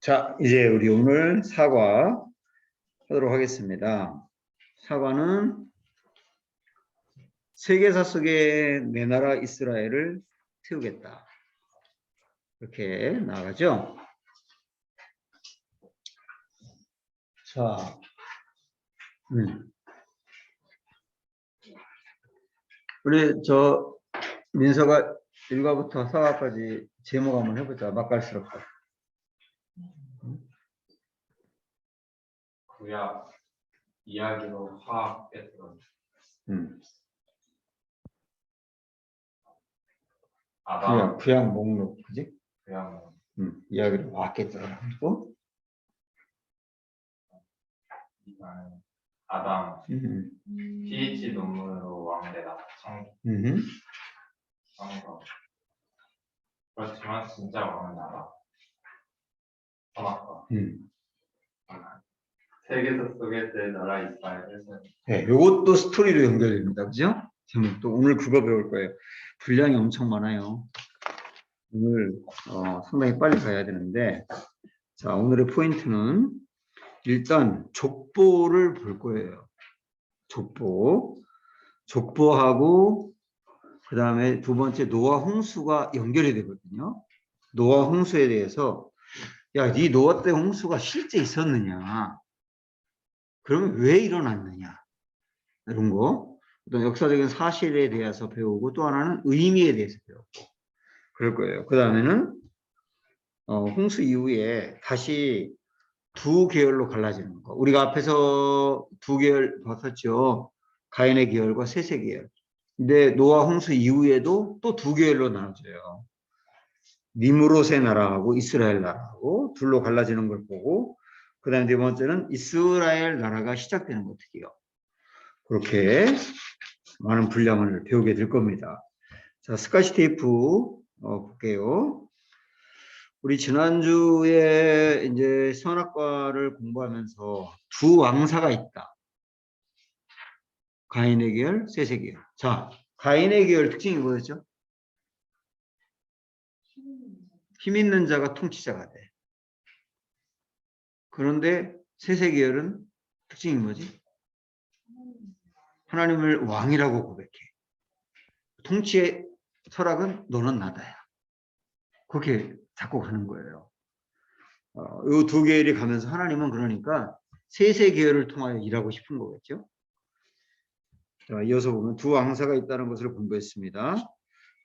자, 이제 우리 오늘 사과 하도록 하겠습니다. 사과는 세계사 속에 내 나라 이스라엘을 태우겠다. 이렇게 나가죠. 자, 우리 민서가 1과부터 4과까지 제목 한번 해보자. 맛깔스럽게. 구약 이야기로 화학 빼뜨려. 아담. 구약 목록, 그지? 구약. 이야기를 왔겠더라. 아담. PhD 논문으로 왕래다. 성서. 그렇지만 진짜 왕은 나다. 성악과. 세계사 속에 내 나라 이스라엘을. 네, 요것도 스토리로 연결됩니다. 그죠? 제목도 오늘 그거 배울 거예요. 분량이 엄청 많아요. 오늘 상당히 빨리 가야 되는데, 자, 오늘의 포인트는 일단 족보를 볼 거예요. 족보하고 그 다음에 두 번째 노아 홍수가 연결이 되거든요. 노아 홍수에 대해서 야, 네 노아 때 홍수가 실제 있었느냐? 그러면 왜 일어났느냐? 이런 거. 어떤 역사적인 사실에 대해서 배우고 또 하나는 의미에 대해서 배우고 그럴 거예요. 그 다음에는 홍수 이후에 다시 두 계열로 갈라지는 거. 우리가 앞에서 두 계열 봤었죠. 가인의 계열과 셋의 계열. 근데 노아 홍수 이후에도 또 두 계열로 나눠져요. 니므롯의 나라하고 이스라엘 나라하고 둘로 갈라지는 걸 보고 그 다음에 네 번째는 이스라엘 나라가 시작되는 거 어떻게요. 그렇게 많은 분량을 배우게 될 겁니다. 자, 스카치 테이프 볼게요. 우리 지난주에 이제 선악과를 공부하면서 두 왕사가 있다. 가인의 계열, 셋의 계열. 자, 가인의 계열 특징이 뭐였죠? 힘 있는 자가 통치자가 돼. 그런데 셋의 계열은 특징이 뭐지? 하나님을 왕이라고 고백해. 통치의 철학은 너는 나다야. 그렇게 자꾸 가는 거예요. 이 두 계열이 가면서 하나님은 그러니까 셋의 계열을 통하여 일하고 싶은 거겠죠. 자, 이어서 보면 두 왕사가 있다는 것을 공부했습니다.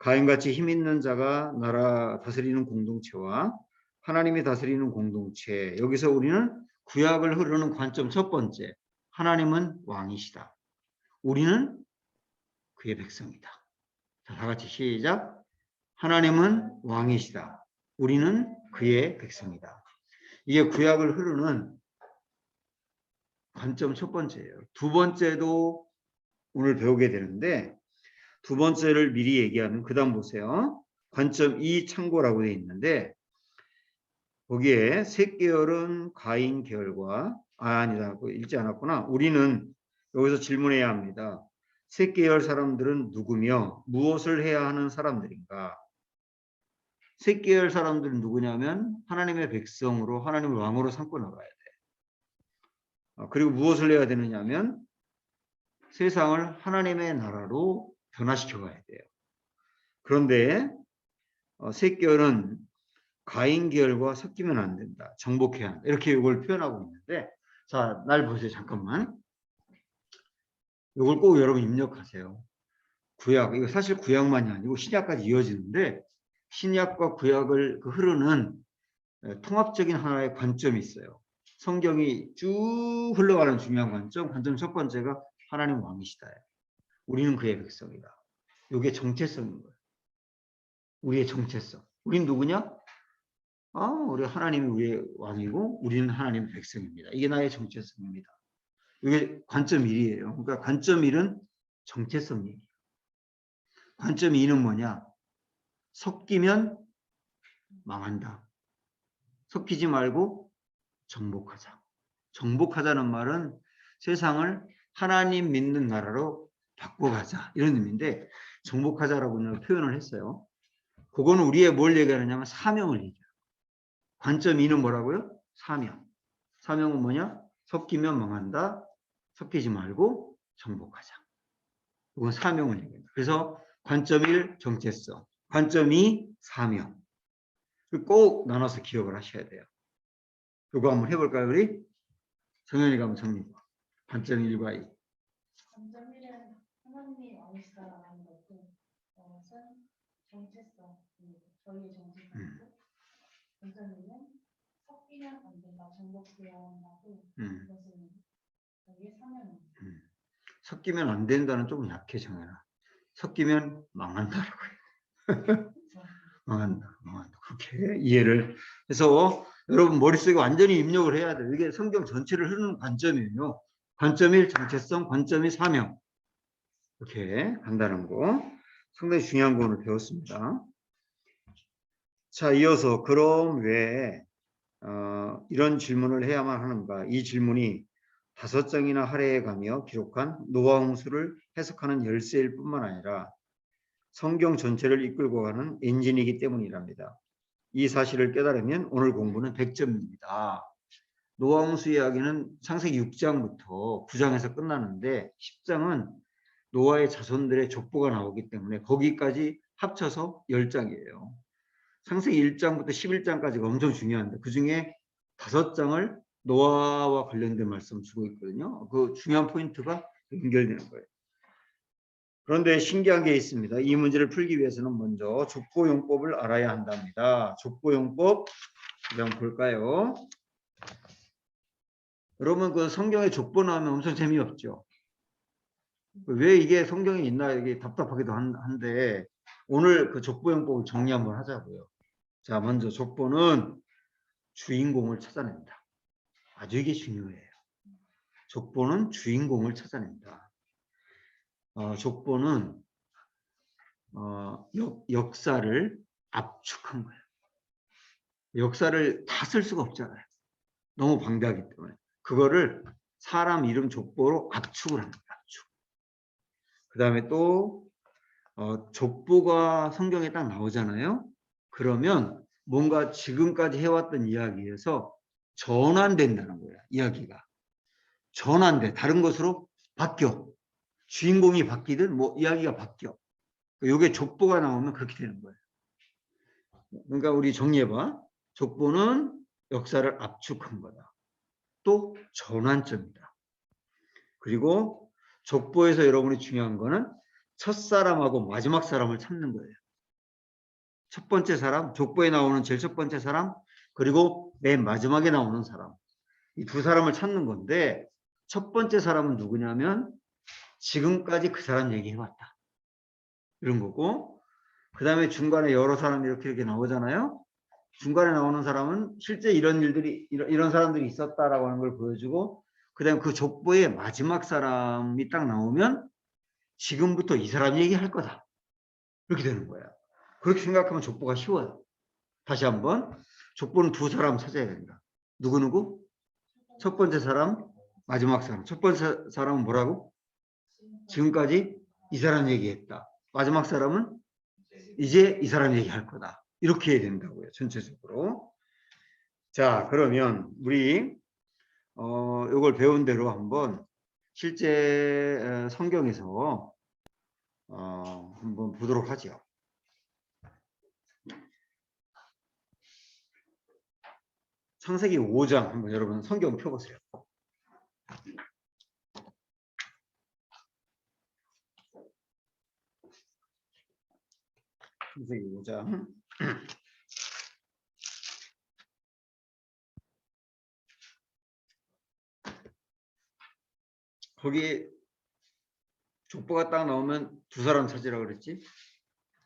가인같이 힘 있는 자가 나라 다스리는 공동체와 하나님이 다스리는 공동체. 여기서 우리는 구약을 흐르는 관점 첫 번째. 하나님은 왕이시다. 우리는 그의 백성이다. 자, 다 같이 시작. 하나님은 왕이시다. 우리는 그의 백성이다. 이게 구약을 흐르는 관점 첫 번째예요. 두 번째도 오늘 배우게 되는데 두 번째를 미리 얘기하면 그 다음 보세요. 관점 2 참고라고 되어 있는데 거기에 셋 계열은 가인 계열과 아니다. 읽지 않았구나. 우리는 여기서 질문해야 합니다. 셋 계열 사람들은 누구며 무엇을 해야 하는 사람들인가? 셋 계열 사람들은 누구냐면 하나님의 백성으로 하나님을 왕으로 삼고 나가야 돼. 그리고 무엇을 해야 되느냐면 세상을 하나님의 나라로 변화시켜 가야 돼요. 그런데 셋 계열은 가인 계열과 섞이면 안 된다. 정복해야 한다. 이렇게 이걸 표현하고 있는데 자, 날 보세요. 잠깐만. 이걸 꼭 여러분 입력하세요. 구약, 이거 사실 구약만이 아니고 신약까지 이어지는데 신약과 구약을 흐르는 통합적인 하나의 관점이 있어요. 성경이 쭉 흘러가는 중요한 관점 첫 번째가 하나님 왕이시다. 우리는 그의 백성이다. 이게 정체성인 거예요. 우리의 정체성. 우린 누구냐? 우리 하나님이 우리의 왕이고 우리는 하나님의 백성입니다. 이게 나의 정체성입니다. 이게 관점 1이에요. 그러니까 관점 1은 정체성 얘기예요. 관점 2는 뭐냐? 섞이면 망한다. 섞이지 말고 정복하자. 정복하자는 말은 세상을 하나님 믿는 나라로 바꿔가자. 이런 의미인데 정복하자라고 표현을 했어요. 그거는 우리의 뭘 얘기하느냐면 사명을 얘기해요. 관점 2는 뭐라고요? 사명. 사명은 뭐냐? 섞이면 망한다. 섞이지 말고 정복하자. 이건 사명을 얘기합니다. 그래서 관점 1 정체성, 관점 2 사명. 꼭 나눠서 기억을 하셔야 돼요. 이거 한번 해볼까요, 우리? 정연이가 한번 정리해. 관점 1과 2. 관점 1은 하나님이 아니시다라는 것도 정체성, 저희의 정체성이고 관점 2는 섞이면 안 된다, 정복되어야 한다고 그것은 저희의 사명입니다. 섞이면 안 된다는 조금 약해, 정연아. 섞이면 망한다라고 해요. 망한다. 그렇게 이해를 해서 여러분 머릿속에 완전히 입력을 해야 돼요. 이게 성경 전체를 흐르는 관점이에요. 관점 1 정체성, 관점 2 사명. 이렇게 간다는 거 상당히 중요한 거 오늘 배웠습니다. 자, 이어서 그럼 왜 이런 질문을 해야만 하는가? 이 질문이 5장이나 할애해 가며 기록한 노아 홍수를 해석하는 열쇠일 뿐만 아니라 성경 전체를 이끌고 가는 엔진이기 때문이랍니다. 이 사실을 깨달으면 오늘 공부는 100점입니다. 노아 홍수 이야기는 창세기 6장부터 9장에서 끝나는데 10장은 노아의 자손들의 족보가 나오기 때문에 거기까지 합쳐서 10장이에요. 창세기 1장부터 11장까지가 엄청 중요한데 그중에 5장을 노아와 관련된 말씀 주고 있거든요. 그 중요한 포인트가 연결되는 거예요. 그런데 신기한 게 있습니다. 이 문제를 풀기 위해서는 먼저 족보용법을 알아야 한답니다. 족보용법 한번 볼까요? 여러분 그 성경에 족보 나오면 엄청 재미없죠. 왜 이게 성경에 있나 이게 답답하기도 한데 오늘 그 족보용법을 정리 한번 하자고요. 자, 먼저 족보는 주인공을 찾아낸다. 아주 이게 중요해요. 족보는 주인공을 찾아낸다. 족보는 역사를 압축한 거예요. 역사를 다 쓸 수가 없잖아요. 너무 방대하기 때문에. 그거를 사람 이름 족보로 압축을 합니다. 압축. 그 다음에 또 족보가 성경에 딱 나오잖아요. 그러면 뭔가 지금까지 해왔던 이야기에서 전환된다는 거야. 이야기가. 전환돼. 다른 것으로 바뀌어. 주인공이 바뀌든 뭐 이야기가 바뀌어. 이게 족보가 나오면 그렇게 되는 거예요. 그러니까 우리 정리해봐. 족보는 역사를 압축한 거다. 또 전환점이다. 그리고 족보에서 여러분이 중요한 거는 첫사람하고 마지막 사람을 찾는 거예요. 첫 번째 사람, 족보에 나오는 제일 첫 번째 사람, 그리고 맨 마지막에 나오는 사람. 이 두 사람을 찾는 건데 첫 번째 사람은 누구냐면 지금까지 그 사람 얘기해왔다. 이런 거고 그 다음에 중간에 여러 사람이 이렇게 나오잖아요. 중간에 나오는 사람은 실제 이런 일들이 이런 사람들이 있었다라고 하는 걸 보여주고 그 다음에 그 족보의 마지막 사람이 딱 나오면 지금부터 이 사람 얘기할 거다. 이렇게 되는 거야. 그렇게 생각하면 족보가 쉬워요. 다시 한번 족보는 두 사람 찾아야 된다. 누구누구? 첫 번째 사람, 마지막 사람. 첫 번째 사람은 뭐라고? 지금까지 이 사람 얘기했다. 마지막 사람은 이제 이 사람 얘기할 거다. 이렇게 해야 된다고요. 전체적으로. 자, 그러면 우리 이걸 배운 대로 한번 실제 성경에서 한번 보도록 하죠. 창세기 5장 한번 여러분 성경 펴보세요. 창세기 5장. 거기 족보가 딱 나오면 두 사람 찾으라고 그랬지.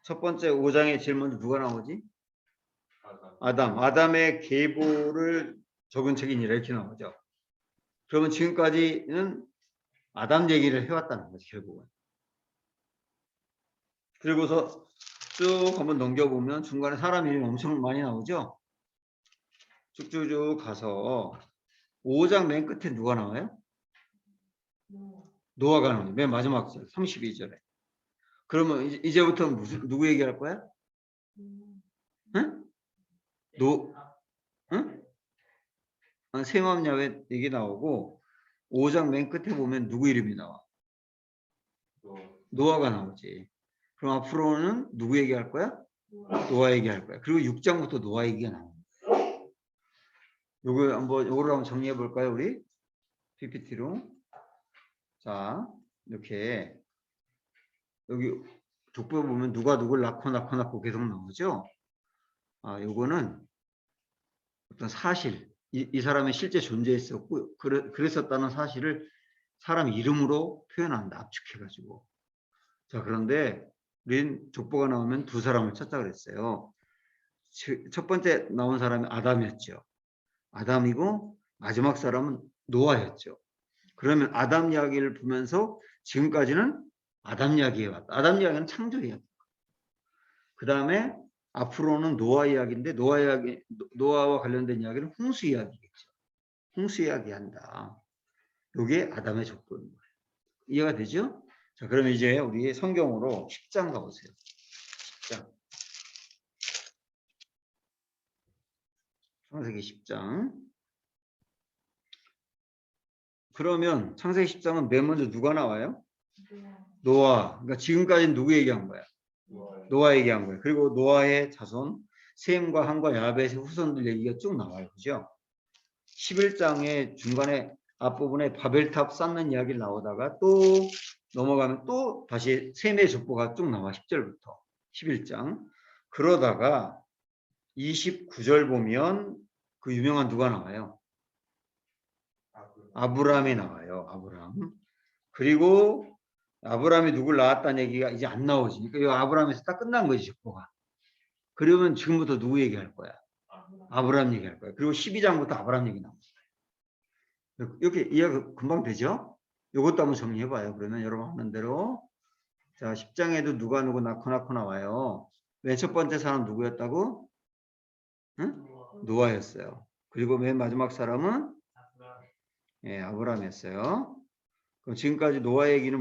첫 번째 5장의 제일 먼저 누가 나오지? 아담. 아담의 계보를 적은 책이니라 이렇게 나오죠. 그러면 지금까지는 아담 얘기를 해왔다는 거지 결국은. 그리고서 쭉 한번 넘겨보면 중간에 사람 이름이 엄청 많이 나오죠. 쭉쭉쭉 가서 5장 맨 끝에 누가 나와요? 노아가 나와요. 맨 마지막 절 32절에. 그러면 이제부터 누구 얘기할 거야? 응? 셈업 야벳 얘기 나오고 5장 맨 끝에 보면 누구 이름이 나와? 또 노아가 나오지. 그럼 앞으로는 누구 얘기할 거야? 노아 얘기할 거야. 그리고 6장부터 노아 얘기가 나옵니다. 요거를 한번 정리해 볼까요, 우리? PPT로. 자, 이렇게 여기 족보에 보면 누가 누굴 낳고 계속 나오죠? 요거는 어떤 사실, 이 사람이 실제 존재했었고 그랬었다는 사실을 사람 이름으로 표현한다. 압축해가지고. 자, 그런데 우린 족보가 나오면 두 사람을 찾자 그랬어요. 첫 번째 나온 사람이 아담이었죠. 아담이고 마지막 사람은 노아였죠. 그러면 아담 이야기를 보면서 지금까지는 아담 이야기에 왔다. 아담 이야기는 창조 이야기. 그 다음에 앞으로는 노아 이야기인데 노아와 관련된 이야기는 홍수 이야기겠죠. 홍수 이야기 한다. 이게 아담의 족보인 거예요. 이해가 되죠? 자, 그러면 이제 우리 성경으로 10장 가보세요. 10장. 창세기 10장. 그러면 창세기 10장은 맨 먼저 누가 나와요? 노아. 그러니까 지금까지는 누구 얘기한 거야? 노아 얘기한 거예요. 그리고 노아의 자손, 셈과 함과 야벳의 후손들 얘기가 쭉 나와요. 그죠? 11장의 중간에 앞부분에 바벨탑 쌓는 이야기를 나오다가 또 넘어가면 또 다시 셈의 족보가 쭉 나와. 10절부터 11장. 그러다가 29절 보면 그 유명한 누가 나와요? 아브람이 나와요. 아브람. 그리고 아브람이 누굴 낳았다는 얘기가 이제 안 나오지. 그러니까 이 아브람에서 딱 끝난 거지, 족보가. 그러면 지금부터 누구 얘기할 거야? 아브람 얘기할 거야. 그리고 12장부터 아브람 얘기 나옵니다. 이렇게 이해가 금방 되죠? 이것도 한번 정리해봐요. 그러면 여러분 하는 대로. 자, 10장에도 누가 누구 낳고 나와요. 맨 첫 번째 사람 누구였다고? 응? 노아였어요. 그리고 맨 마지막 사람은 아브람이었어요. 그럼 지금까지 노아 얘기는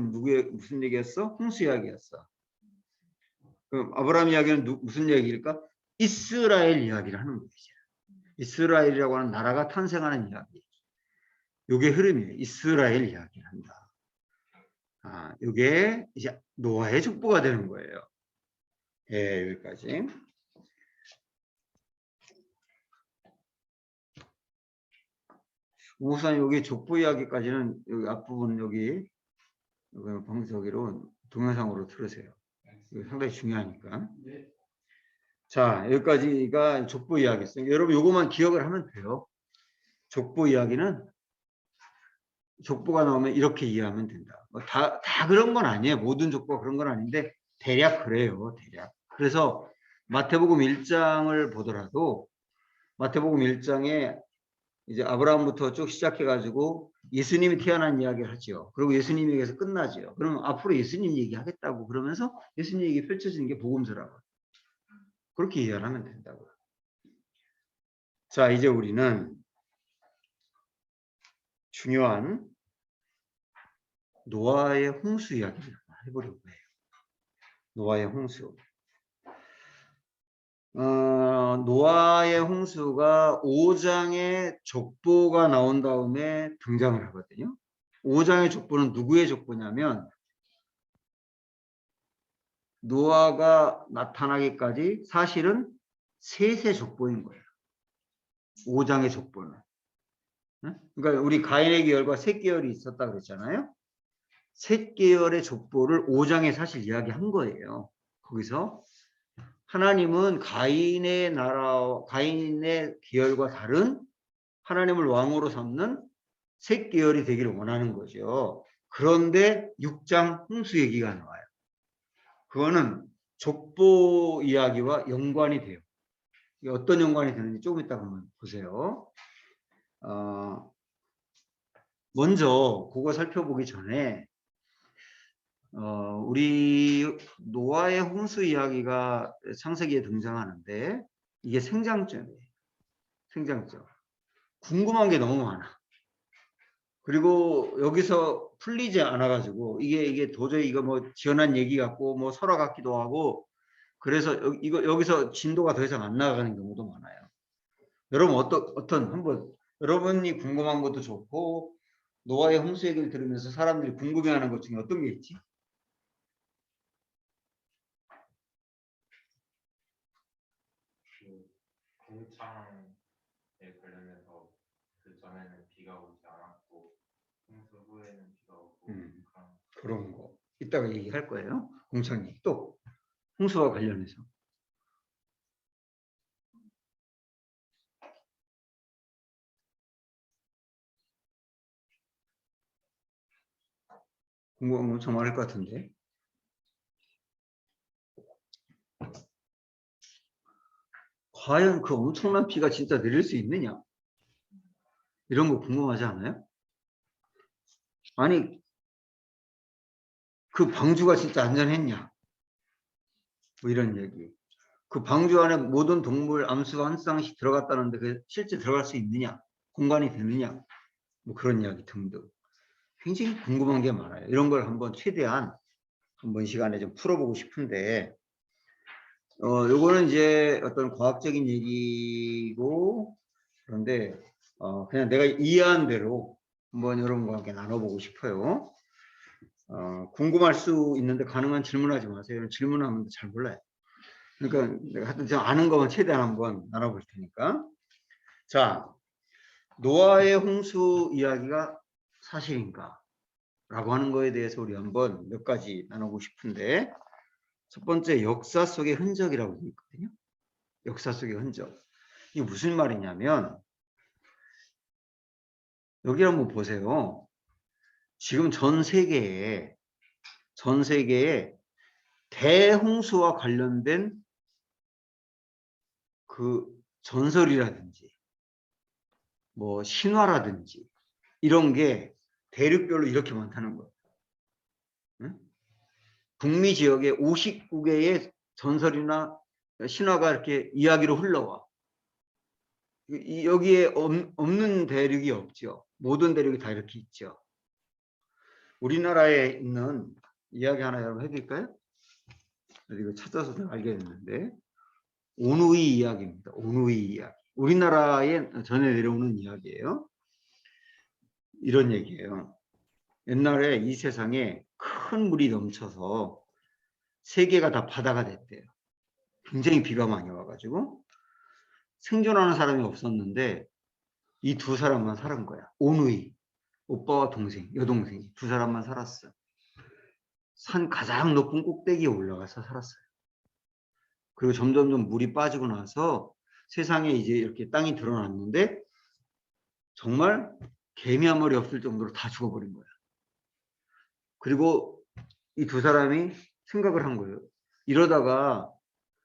무슨 얘기였어? 홍수 이야기였어. 그럼 아브람 이야기는 무슨 이야기일까? 이스라엘 이야기를 하는 거죠. 이스라엘이라고 하는 나라가 탄생하는 이야기. 요게 흐름이에요. 이스라엘 이야기를 한다. 요게 이제 노아의 족보가 되는 거예요. 예, 여기까지. 우선 여기 족보 이야기까지는 여기 앞부분 여기 방송으로 동영상으로 틀으세요. 이거 상당히 중요하니까. 자, 여기까지가 족보 이야기였어요. 여러분 요것만 기억을 하면 돼요. 족보 이야기는 족보가 나오면 이렇게 이해하면 된다. 다 그런 건 아니에요. 모든 족보가 그런 건 아닌데 대략 그래요. 대략. 그래서 마태복음 1장을 보더라도 마태복음 1장에 이제 아브라함부터 쭉 시작해가지고 예수님이 태어난 이야기를 하죠. 그리고 예수님 얘기에서 끝나죠. 그러면 앞으로 예수님 얘기하겠다고 그러면서 예수님 얘기 펼쳐지는 게 복음서라고. 그렇게 이해를 하면 된다고요. 자, 이제 우리는 중요한 노아의 홍수 이야기를 해보려고 해요. 노아의 홍수. 노아의 홍수가 5장의 족보가 나온 다음에 등장을 하거든요. 5장의 족보는 누구의 족보냐면 노아가 나타나기까지 사실은 셋의 족보인 거예요. 5장의 족보는. 그러니까 우리 가인의 계열과 셋 계열이 있었다 그랬잖아요. 셋 계열의 족보를 5장에 사실 이야기한 거예요. 거기서 하나님은 가인의 나라, 가인의 계열과 다른 하나님을 왕으로 삼는 셋 계열이 되기를 원하는 거죠. 그런데 6장 홍수 얘기가 나와요. 그거는 족보 이야기와 연관이 돼요. 어떤 연관이 되는지 조금 이따 한번 보세요. 먼저 그거 살펴보기 전에 우리 노아의 홍수 이야기가 창세기에 등장하는데 이게 생장점이에요. 생장점. 궁금한 게 너무 많아. 그리고 여기서 풀리지 않아가지고 이게 도저히 이거 뭐 지어난 얘기 같고 뭐 설화 같기도 하고 그래서 여기서 진도가 더 이상 안 나가는 경우도 많아요. 여러분 한번 여러분이 궁금한 것도 좋고 노아의 홍수 얘기를 들으면서 사람들이 궁금해하는 것 중에 어떤 게 있지? 그 공창에 관련해서 그 전에는 비가 오지 않았고 홍수 후에는 비가 오고 그런 거 이따가 얘기할 거예요. 공창이 또 홍수와 관련해서 궁금한 거 엄청 많을 것 같은데 과연 그 엄청난 비가 진짜 내릴 수 있느냐? 이런 거 궁금하지 않아요? 아니 그 방주가 진짜 안전했냐? 뭐 이런 얘기. 그 방주 안에 모든 동물 암수가 한 쌍씩 들어갔다는데 그 실제 들어갈 수 있느냐? 공간이 되느냐? 뭐 그런 이야기 등등. 굉장히 궁금한 게 많아요. 이런 걸 한번 최대한 한번 시간에 좀 풀어보고 싶은데 요거는 이제 어떤 과학적인 얘기고 그런데 그냥 내가 이해한 대로 한번 여러분과 함께 나눠보고 싶어요. 궁금할 수 있는데 가능한 질문하지 마세요. 질문하면 잘 몰라요. 그러니까 내가 하여튼 제가 아는 것만 최대한 한번 나눠볼 테니까. 자, 노아의 홍수 이야기가 사실인가? 라고 하는 거에 대해서 우리 한번 몇 가지 나누고 싶은데 첫 번째 역사 속의 흔적이라고 되어 있거든요. 역사 속의 흔적. 이게 무슨 말이냐면 여기 한번 보세요. 지금 전 세계에 대홍수와 관련된 그 전설이라든지 뭐 신화라든지 이런 게 대륙별로 이렇게 많다는 거예요. 응? 북미 지역에 59개의 전설이나 신화가 이렇게 이야기로 흘러와. 여기에 없는 대륙이 없죠. 모든 대륙이 다 이렇게 있죠. 우리나라에 있는 이야기 하나 여러분 해드릴까요? 이거 찾아서 알게 됐는데 오누이 이야기입니다. 오누이 이야기. 우리나라에 전해 내려오는 이야기예요. 이런 얘기예요. 옛날에 이 세상에 큰 물이 넘쳐서 세계가 다 바다가 됐대요. 굉장히 비가 많이 와가지고 생존하는 사람이 없었는데 이 두 사람만 살은 거야. 오누이, 오빠와 동생, 여동생이 두 사람만 살았어. 산 가장 높은 꼭대기에 올라가서 살았어요. 그리고 점점점 물이 빠지고 나서 세상에 이제 이렇게 땅이 드러났는데 정말 개미 한 마리 없을 정도로 다 죽어버린 거야. 그리고 이 두 사람이 생각을 한 거예요. 이러다가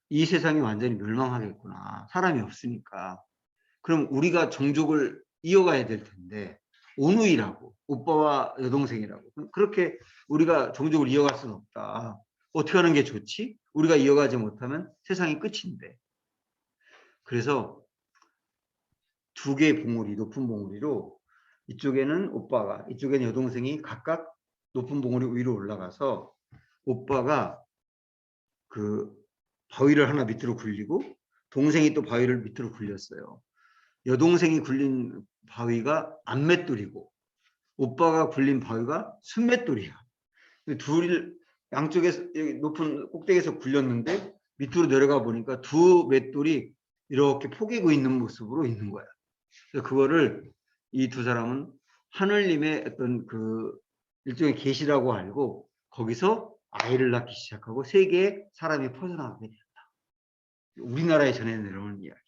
이 세상이 완전히 멸망하겠구나. 사람이 없으니까. 그럼 우리가 종족을 이어가야 될 텐데 오누이라고 오빠와 여동생이라고 그렇게 우리가 종족을 이어갈 수는 없다. 어떻게 하는 게 좋지? 우리가 이어가지 못하면 세상이 끝인데. 그래서 두 개의 봉우리, 높은 봉우리로 이쪽에는 오빠가 이쪽에는 여동생이 각각 높은 봉우리 위로 올라가서 오빠가 그 바위를 하나 밑으로 굴리고 동생이 또 바위를 밑으로 굴렸어요. 여동생이 굴린 바위가 암맷돌이고 오빠가 굴린 바위가 순맷돌이야. 둘 양쪽에서 높은 꼭대기에서 굴렸는데 밑으로 내려가 보니까 두 맷돌이 이렇게 포개고 있는 모습으로 있는 거야. 그래서 그거를 이 두 사람은 하늘님의 어떤 그 일종의 계시라고 알고 거기서 아이를 낳기 시작하고 세계에 사람이 퍼져나가게 된다. 우리나라에 전해 내려오는 이야기.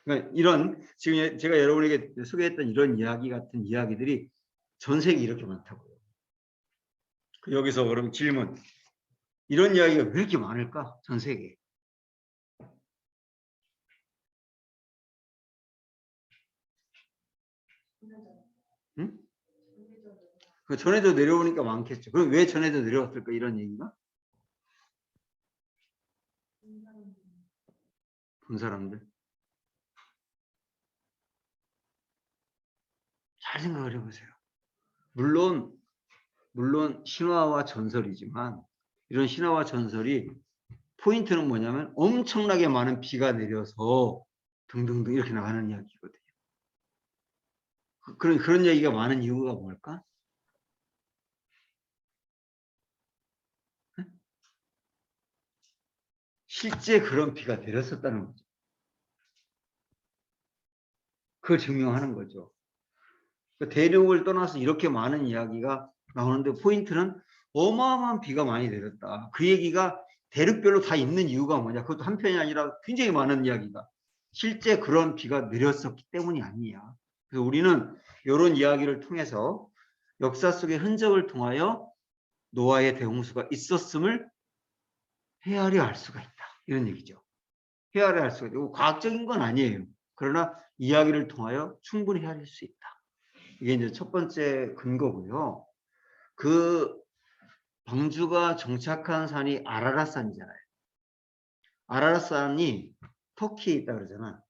그러니까 이런 지금 제가 여러분에게 소개했던 이런 이야기 같은 이야기들이 전 세계에 이렇게 많다고요. 여기서 그럼 질문. 이런 이야기가 왜 이렇게 많을까? 전 세계에. 응? 그 전해져 내려오니까 많겠죠. 그럼 왜 전해져 내려왔을까? 이런 얘기가? 본 사람들. 잘 생각을 해보세요. 물론 신화와 전설이지만 이런 신화와 전설이 포인트는 뭐냐면 엄청나게 많은 비가 내려서 등등등 이렇게 나가는 이야기거든요. 그런 얘기가 많은 이유가 뭘까? 실제 그런 비가 내렸었다는 거죠. 그걸 증명하는 거죠. 대륙을 떠나서 이렇게 많은 이야기가 나오는데 포인트는 어마어마한 비가 많이 내렸다. 그 얘기가 대륙별로 다 있는 이유가 뭐냐. 그것도 한편이 아니라 굉장히 많은 이야기가 실제 그런 비가 내렸었기 때문이 아니냐. 그래서 우리는 이런 이야기를 통해서 역사 속의 흔적을 통하여 노아의 대홍수가 있었음을 헤아려 알 수가 있다. 이런 얘기죠. 헤아려 알 수가 있고 과학적인 건 아니에요. 그러나 이야기를 통하여 충분히 헤아릴 수 있다. 이게 이제 첫 번째 근거고요. 그 방주가 정착한 산이 아라랏산이잖아요. 아라랏산이 터키에 있다 그러잖아.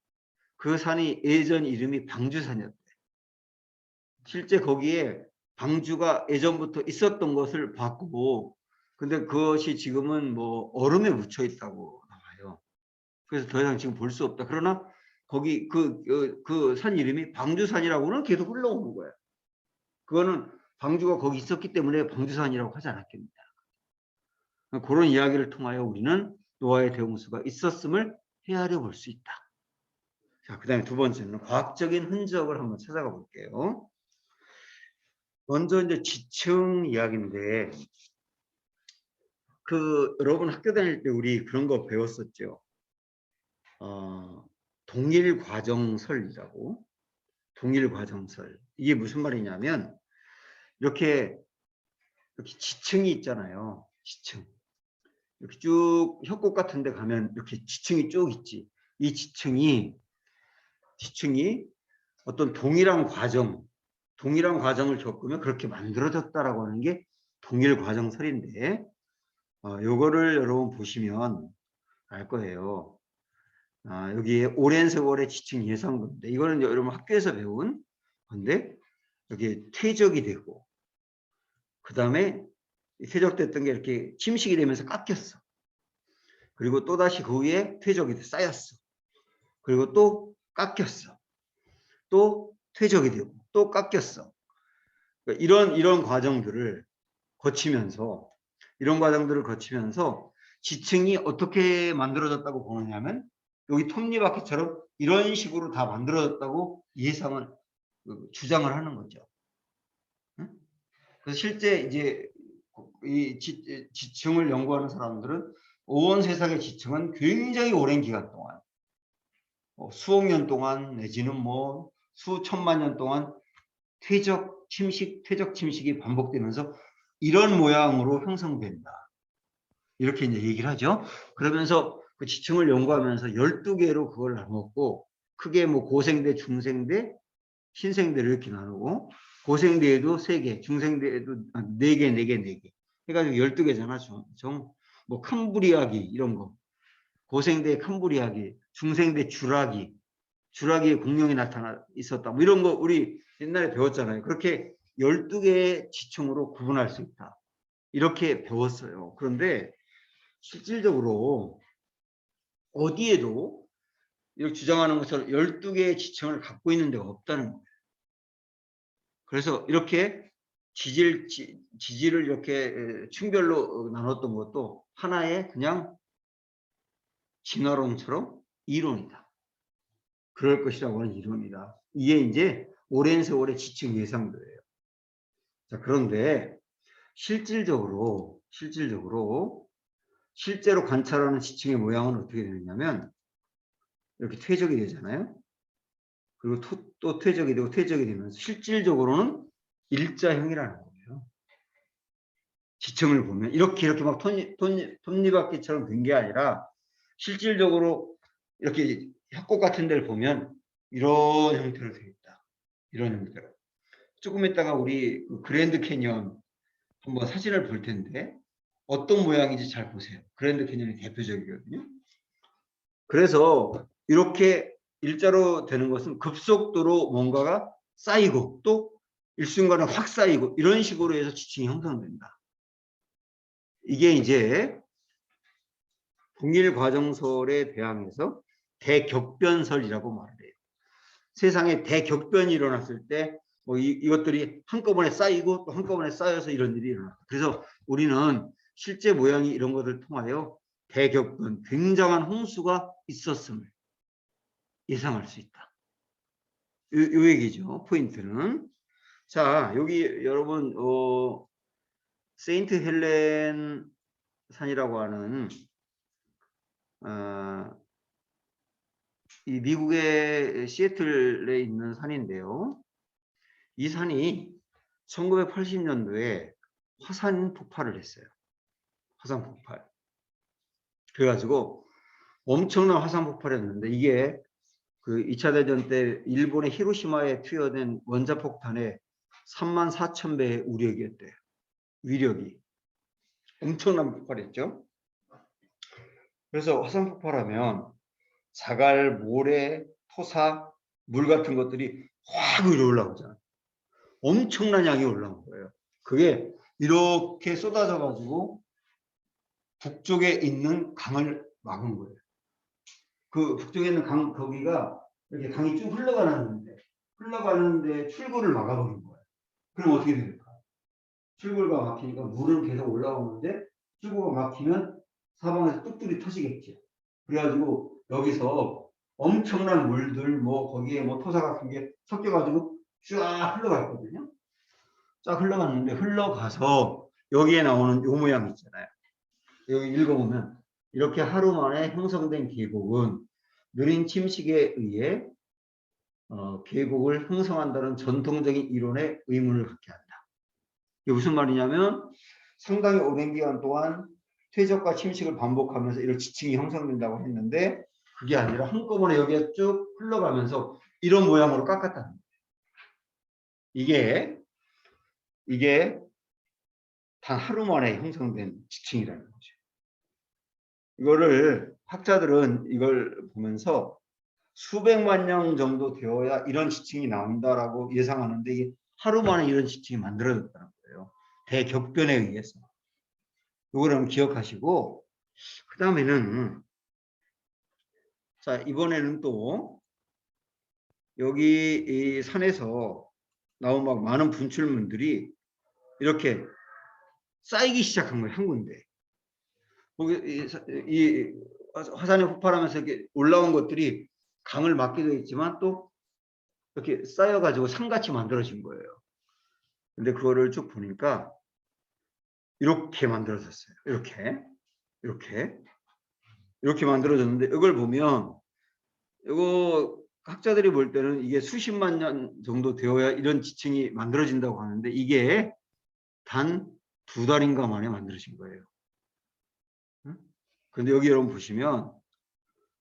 그 산이 예전 이름이 방주산이었대. 실제 거기에 방주가 예전부터 있었던 것을 봤고, 근데 그것이 지금은 뭐 얼음에 묻혀 있다고 나와요. 그래서 더 이상 지금 볼 수 없다. 그러나 거기 그 산 이름이 방주산이라고는 계속 흘러오는 거예요. 그거는 방주가 거기 있었기 때문에 방주산이라고 하지 않았겠냐. 그런 이야기를 통하여 우리는 노아의 대홍수가 있었음을 헤아려 볼 수 있다. 자, 그 다음에 두 번째는 과학적인 흔적을 한번 찾아가 볼게요. 먼저 이제 지층 이야기인데, 여러분 학교 다닐 때 우리 그런 거 배웠었죠. 동일과정설이라고. 동일과정설. 이게 무슨 말이냐면, 이렇게 지층이 있잖아요. 지층. 이렇게 쭉 협곡 같은 데 가면 이렇게 지층이 쭉 있지. 이 지층이 어떤 동일한 과정을 겪으면 그렇게 만들어졌다라고 하는 게 동일과정설인데, 요거를 여러분 보시면 알 거예요. 여기에 오랜 세월의 지층 예상도인데, 이거는 여러분 학교에서 배운 건데, 여기 퇴적이 되고, 그 다음에 퇴적됐던 게 이렇게 침식이 되면서 깎였어. 그리고 또다시 그 위에 퇴적이 쌓였어. 그리고 또 깎였어. 또 퇴적이 되고, 또 깎였어. 그러니까 이런 과정들을 거치면서, 지층이 어떻게 만들어졌다고 보느냐면, 여기 톱니바퀴처럼 이런 식으로 다 만들어졌다고 예상을, 주장을 하는 거죠. 그래서 실제 이제 이 지층을 연구하는 사람들은 온 세상의 지층은 굉장히 오랜 기간 동안, 수억 년 동안 내지는 뭐 수천만 년 동안 퇴적 침식이 반복되면서 이런 모양으로 형성된다. 이렇게 이제 얘기를 하죠. 그러면서 그 지층을 연구하면서 12개로 그걸 나눴고, 크게 뭐 고생대, 중생대, 신생대를 이렇게 나누고, 고생대에도 3개, 중생대에도 4개, 4개, 4개. 해가지고 12개잖아. 뭐 캄브리아기 이런 거. 고생대 캄브리아기, 중생대 주라기의 공룡이 나타나 있었다. 뭐 이런 거 우리 옛날에 배웠잖아요. 그렇게 12개의 지층으로 구분할 수 있다. 이렇게 배웠어요. 그런데 실질적으로 어디에도 이렇게 주장하는 것처럼 12개의 지층을 갖고 있는 데가 없다는 거예요. 그래서 이렇게 지지를 이렇게 층별로 나눴던 것도 하나의 그냥 진화론처럼 이론이다. 그럴 것이라고 하는 이론이다. 이게 이제 오랜 세월의 지층 예상도예요. 자, 그런데 실질적으로 실제로 관찰하는 지층의 모양은 어떻게 되느냐면 이렇게 퇴적이 되잖아요. 그리고 또 퇴적이 되고 퇴적이 되면서 실질적으로는 일자형이라는 거예요. 지층을 보면 이렇게 막 톱니바퀴처럼 된 게 아니라 실질적으로 이렇게 협곡 같은 데를 보면 이런 형태로 되어 있다. 이런 형태로. 조금 있다가 우리 그랜드 캐니언 한번 사진을 볼 텐데 어떤 모양인지 잘 보세요. 그랜드 캐니언이 대표적이거든요. 그래서 이렇게 일자로 되는 것은 급속도로 뭔가가 쌓이고 또 일순간에 확 쌓이고 이런 식으로 해서 지층이 형성된다. 이게 이제 동일과정설에 대항해서 대격변설이라고 말을 해요. 세상에 대격변이 일어났을 때 뭐 이것들이 한꺼번에 쌓이고 또 한꺼번에 쌓여서 이런 일이 일어나. 그래서 우리는 실제 모양이 이런 것을 통하여 대격변, 굉장한 홍수가 있었음을 예상할 수 있다. 요 얘기죠. 포인트는. 자, 여기 여러분 세인트 헬렌 산이라고 하는 이 미국의 시애틀에 있는 산인데요. 이 산이 1980년도에 화산 폭발을 했어요. 화산 폭발. 그래가지고 엄청난 화산 폭발이었는데 이게 그 2차 대전 때 일본의 히로시마에 투여된 원자폭탄의 34,000배의 우력이었대요. 위력이. 엄청난 폭발이었죠. 그래서 화산 폭발하면 자갈, 모래, 토사, 물 같은 것들이 확 위로 올라오잖아요. 엄청난 양이 올라온 거예요. 그게 이렇게 쏟아져 가지고 북쪽에 있는 강을 막은 거예요. 그 북쪽에 있는 강, 거기가 이렇게 강이 쭉 흘러가는데 출구를 막아버린 거예요. 그럼 어떻게 됩니까? 출구가 막히니까 물은 계속 올라오는데 출구가 막히면 사방에서 뚝뚝이 터지겠죠. 그래가지고 여기서 엄청난 물들, 뭐 거기에 뭐 토사 같은 게 섞여가지고 쫙 흘러갔거든요. 쫙 흘러갔는데 흘러가서 여기에 나오는 요 모양 있잖아요. 여기 읽어보면 이렇게 하루 만에 형성된 계곡은 느린 침식에 의해 계곡을 형성한다는 전통적인 이론에 의문을 갖게 한다. 이게 무슨 말이냐면 상당히 오랜 기간 동안 퇴적과 침식을 반복하면서 이런 지층이 형성된다고 했는데 그게 아니라 한꺼번에 여기에 쭉 흘러가면서 이런 모양으로 깎았다는 거예요. 이게 단 하루 만에 형성된 지층이라는 거죠. 이거를 학자들은 이걸 보면서 수백만 년 정도 되어야 이런 지층이 나온다라고 예상하는데 이게 하루 만에 이런 지층이 만들어졌다는 거예요. 대격변에 의해서. 이거를 기억하시고 그 다음에는 자 이번에는 또 여기 이 산에서 나온 막 많은 분출물들이 이렇게 쌓이기 시작한 거예요. 한 군데. 이 화산이 폭발하면서 이렇게 올라온 것들이 강을 막기도 했지만 또 이렇게 쌓여가지고 산같이 만들어진 거예요. 근데 그거를 쭉 보니까 이렇게 만들어졌어요. 이렇게 만들어졌는데 이걸 보면 이거 학자들이 볼 때는 이게 수십만 년 정도 되어야 이런 지층이 만들어진다고 하는데 이게 단 2달인가 만에 만들어진 거예요. 그런데 여기 여러분 보시면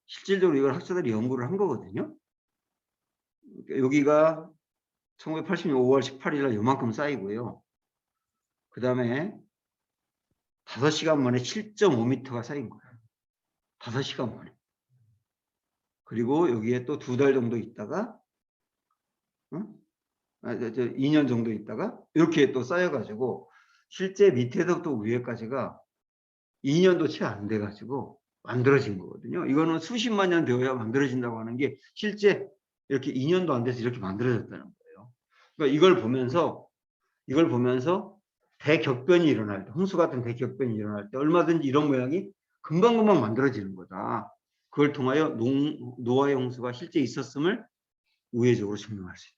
실질적으로 이걸 학자들이 연구를 한 거거든요. 여기가 1980년 5월 18일 날 요만큼 쌓이고요. 그 다음에 5시간 만에 7.5m가 쌓인 거예요. 5시간 만에. 그리고 여기에 또 2달 정도 있다가 2년 정도 있다가 이렇게 또 쌓여가지고 실제 밑에서부터 위에까지가 2년도 채 안 돼가지고 만들어진 거거든요. 이거는 수십만 년 되어야 만들어진다고 하는 게 실제 이렇게 2년도 안 돼서 이렇게 만들어졌다는 거예요. 그러니까 이걸 보면서 대격변이 일어날 때, 홍수 같은 대격변이 일어날 때 얼마든지 이런 모양이 금방금방 만들어지는 거다. 그걸 통하여 노아의 홍수가 실제 있었음을 우회적으로 증명할 수 있다.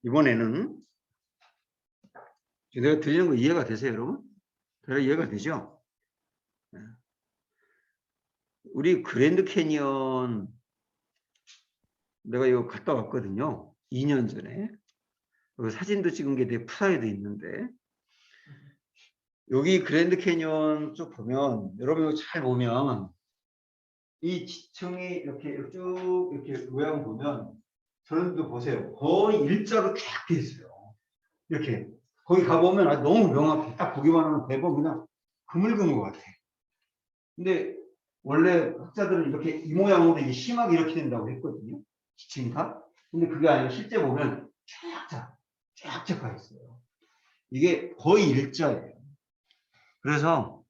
이번에는 내가 들리는 거 이해가 되세요, 여러분? 대략 이해가 되죠? 우리 그랜드 캐니언 내가 이거 갔다 왔거든요. 2년 전에. 사진도 찍은 게 내 프사에도 있는데 여기 그랜드 캐니언 쭉 보면 여러분 잘 보면 이 지층이 이렇게 쭉 이렇게 모양 보면 저런도 보세요. 거의 일자로 쫙 돼 있어요. 이렇게 거기 가보면 너무 명확해. 딱 보기만 하면 대부분 그냥 그물그물 것 같아. 근데 원래 학자들은 이렇게 이 모양으로 이게 심하게 이렇게 된다고 했거든요. 지층이 다. 근데 그게 아니라 실제 보면 쫙쫙 가 있어요. 이게 거의 일자예요. 그래서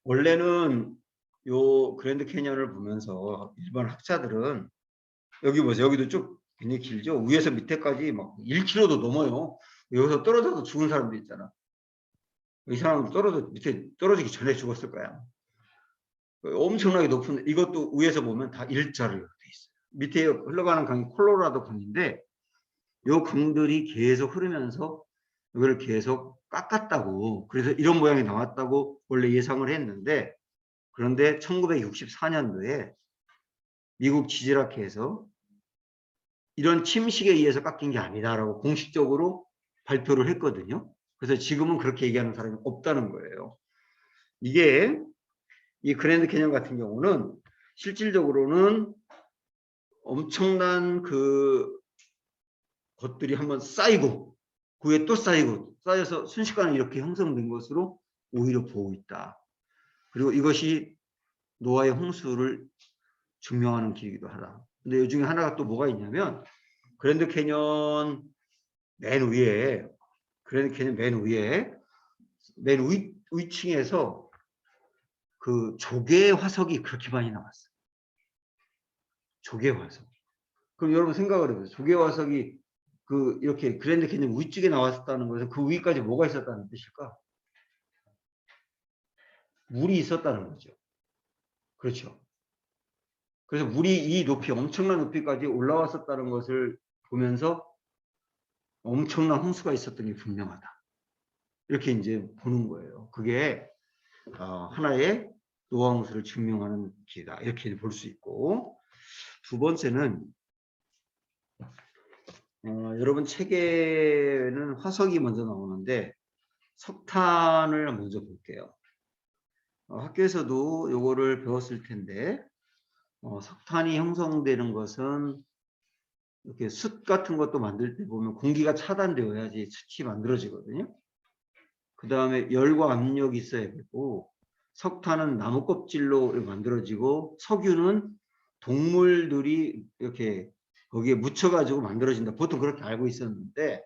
원래는 요 그랜드 캐니언을 보면서 일반 학자들은 여기 보세요. 여기도 쭉 굉장히 길죠. 위에서 밑에까지 막 1km도 넘어요. 여기서 떨어져서 죽은 사람도 있잖아. 이 사람은 밑에 떨어지기 전에 죽었을 거야. 엄청나게 높은, 이것도 위에서 보면 다 일자로 돼 있어요. 밑에 흘러가는 강이 콜로라도 강인데, 요 강들이 계속 흐르면서 이걸 계속 깎았다고, 그래서 이런 모양이 나왔다고 원래 예상을 했는데, 그런데 1964년도에 미국 지질학회에서 이런 침식에 의해서 깎인 게 아니다라고 공식적으로 발표를 했거든요. 그래서 지금은 그렇게 얘기하는 사람이 없다는 거예요. 이게 이 그랜드 캐년 같은 경우는 실질적으로는 엄청난 그 것들이 한번 쌓이고 그 위에 또 쌓여서 순식간에 이렇게 형성된 것으로 오히려 보고 있다. 그리고 이것이 노아의 홍수를 증명하는 길이기도 하다. 근데 이 중에 하나가 또 뭐가 있냐면 그랜드 캐년 맨 위에 맨 위층에서 그 조개 화석이 그렇게 많이 나왔어요. 조개 화석. 그럼 여러분 생각을 해보세요. 조개 화석이 그 이렇게 그랜드 캐년 위쪽에 나왔다는 것은 그 위까지 뭐가 있었다는 뜻일까? 물이 있었다는 거죠. 그렇죠. 그래서 물이 이 높이, 엄청난 높이까지 올라왔었다는 것을 보면서 엄청난 홍수가 있었던 게 분명하다. 이렇게 이제 보는 거예요. 그게 하나의 노아 홍수를 증명하는 길이다. 이렇게 볼 수 있고, 두 번째는 여러분 책에는 화석이 먼저 나오는데 석탄을 먼저 볼게요. 학교에서도 요거를 배웠을 텐데 석탄이 형성되는 것은 이렇게 숯 같은 것도 만들 때 보면 공기가 차단되어야지 숯이 만들어지거든요. 그 다음에 열과 압력이 있어야 되고, 석탄은 나무 껍질로 만들어지고, 석유는 동물들이 이렇게 거기에 묻혀가지고 만들어진다. 보통 그렇게 알고 있었는데,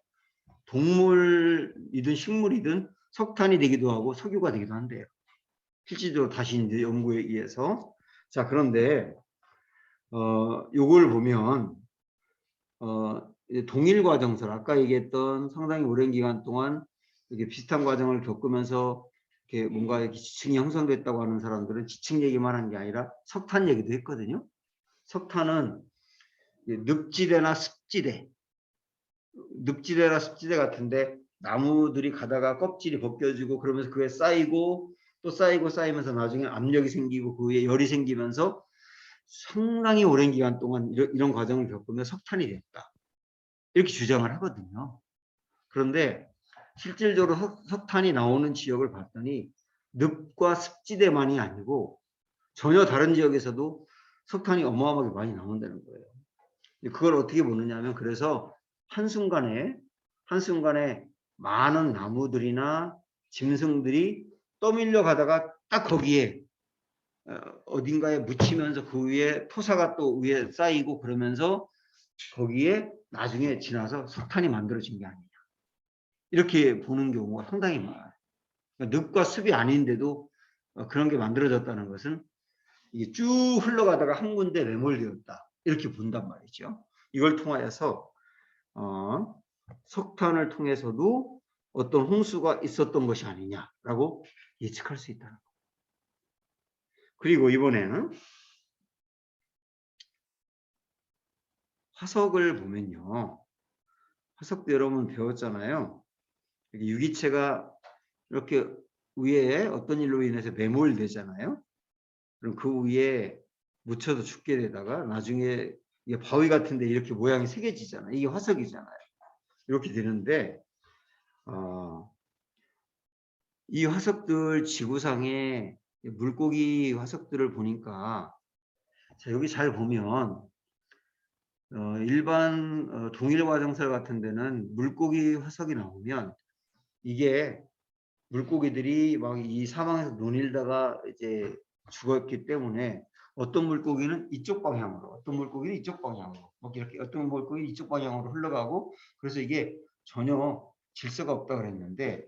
동물이든 식물이든 석탄이 되기도 하고 석유가 되기도 한대요. 실질적으로 다시 이제 연구에 의해서. 자, 그런데 요걸 보면 동일 과정설, 아까 얘기했던 상당히 오랜 기간 동안 이렇게 비슷한 과정을 겪으면서 이렇게 뭔가 이렇게 지층이 형성됐다고 하는 사람들은 지층 얘기만 한 게 아니라 석탄 얘기도 했거든요. 석탄은 늪지대나 습지대 같은데 나무들이 가다가 껍질이 벗겨지고 그러면서 그게 쌓이고 또 쌓이면서 나중에 압력이 생기고 그 위에 열이 생기면서 상당히 오랜 기간 동안 이런 과정을 겪으면 석탄이 됐다. 이렇게 주장을 하거든요. 그런데 실질적으로 석탄이 나오는 지역을 봤더니 늪과 습지대만이 아니고 전혀 다른 지역에서도 석탄이 어마어마하게 많이 나온다는 거예요. 그걸 어떻게 보느냐 하면 그래서 한순간에 많은 나무들이나 짐승들이 떠밀려 가다가 딱 거기에 어딘가에 묻히면서 그 위에 토사가 또 위에 쌓이고 그러면서 거기에 나중에 지나서 석탄이 만들어진 게 아니냐. 이렇게 보는 경우가 상당히 많아요. 그러니까 늪과 습이 아닌데도 그런 게 만들어졌다는 것은 이게 쭉 흘러가다가 한 군데 매몰되었다. 이렇게 본단 말이죠. 이걸 통하여서 석탄을 통해서도 어떤 홍수가 있었던 것이 아니냐라고 예측할 수 있다는 거. 그리고 이번에는 화석을 보면요. 화석도 여러분 배웠잖아요. 유기체가 이렇게 위에 어떤 일로 인해서 매몰되잖아요. 그럼 그 위에 묻혀서 죽게 되다가 나중에 이게 바위 같은데 이렇게 모양이 새겨지잖아요. 이게 화석이잖아요. 이렇게 되는데 이 화석들 지구상에 물고기 화석들을 보니까 자, 여기 잘 보면 일반 동일 과정설 같은 데는 물고기 화석이 나오면 이게 물고기들이 막 이 사망에서 논일다가 이제 죽었기 때문에 어떤 물고기는 이쪽 방향으로, 어떤 물고기는 이쪽 방향으로, 막 이렇게 어떤 물고기는 이쪽 방향으로 흘러가고 그래서 이게 전혀 질서가 없다 그랬는데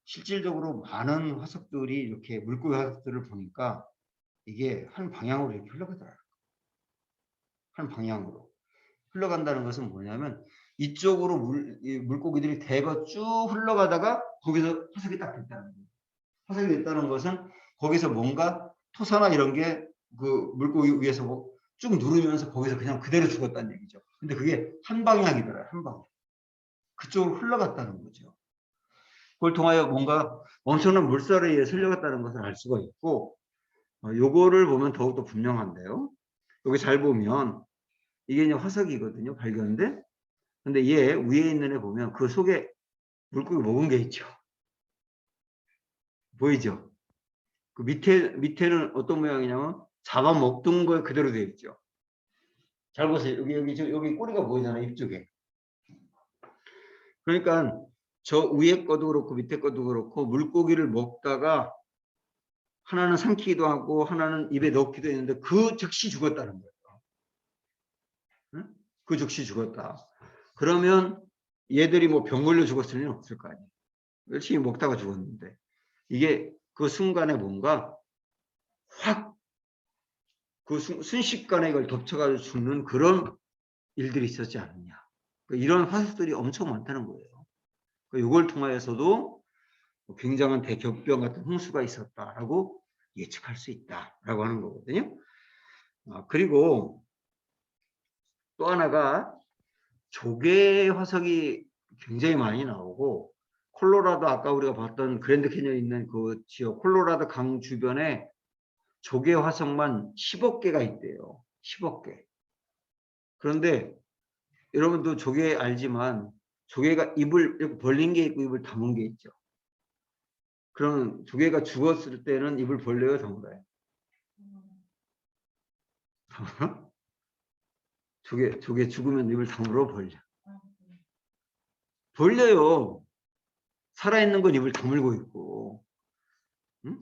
실질적으로 많은 화석들이 이렇게 물고기 화석들을 보니까 이게 한 방향으로 이렇게 흘러가더라고요. 한 방향으로. 흘러간다는 것은 뭐냐면 이쪽으로 이 물고기들이 대거 쭉 흘러가다가 거기서 화석이 딱 됐다는 거예요. 화석이 됐다는 것은 거기서 뭔가 토사나 이런 게 그 물고기 위에서 쭉 누르면서 거기서 그냥 그대로 죽었다는 얘기죠. 근데 그게 한 방향이더라고요. 한 방향. 그쪽으로 흘러갔다는 거죠. 그걸 통하여 뭔가 엄청난 물살에 의해 흘러갔다는 것을 알 수가 있고, 요거를 보면 더욱더 분명한데요. 여기 잘 보면 이게 이제 화석이거든요. 발견돼. 근데 얘 위에 있는 애 보면 그 속에 물고기 먹은 게 있죠. 보이죠? 그 밑에는 어떤 모양이냐면 잡아먹던 거에 그대로 되어 있죠. 잘 보세요. 여기 꼬리가 보이잖아요. 입쪽에. 그러니까 저 위에 거도 그렇고 밑에 거도 그렇고 물고기를 먹다가 하나는 삼키기도 하고 하나는 입에 넣기도 했는데 그 즉시 죽었다는 거예요. 응? 그 즉시 죽었다. 그러면 얘들이 뭐 병 걸려 죽었을 리는 없을 거 아니에요. 열심히 먹다가 죽었는데 이게 그 순간에 뭔가 확 그 순식간에 이걸 덮쳐가지고 죽는 그런 일들이 있었지 않느냐. 이런 화석들이 엄청 많다는 거예요. 이걸 통하여서도 굉장한 대격변 같은 홍수가 있었다라고 예측할 수 있다라고 하는 거거든요. 그리고 또 하나가 조개 화석이 굉장히 많이 나오고 콜로라도 아까 우리가 봤던 그랜드 캐니언 있는 그 지역 콜로라도 강 주변에 조개 화석만 10억 개가 있대요. 10억 개. 그런데 여러분도 조개 알지만 조개가 입을 이렇게 벌린 게 있고 입을 다문 게 있죠. 그럼 조개가 죽었을 때는 입을 벌려요, 다물어요? 조개 죽으면 입을 다물어 벌려. 벌려요. 살아있는 건 입을 다물고 있고. 응?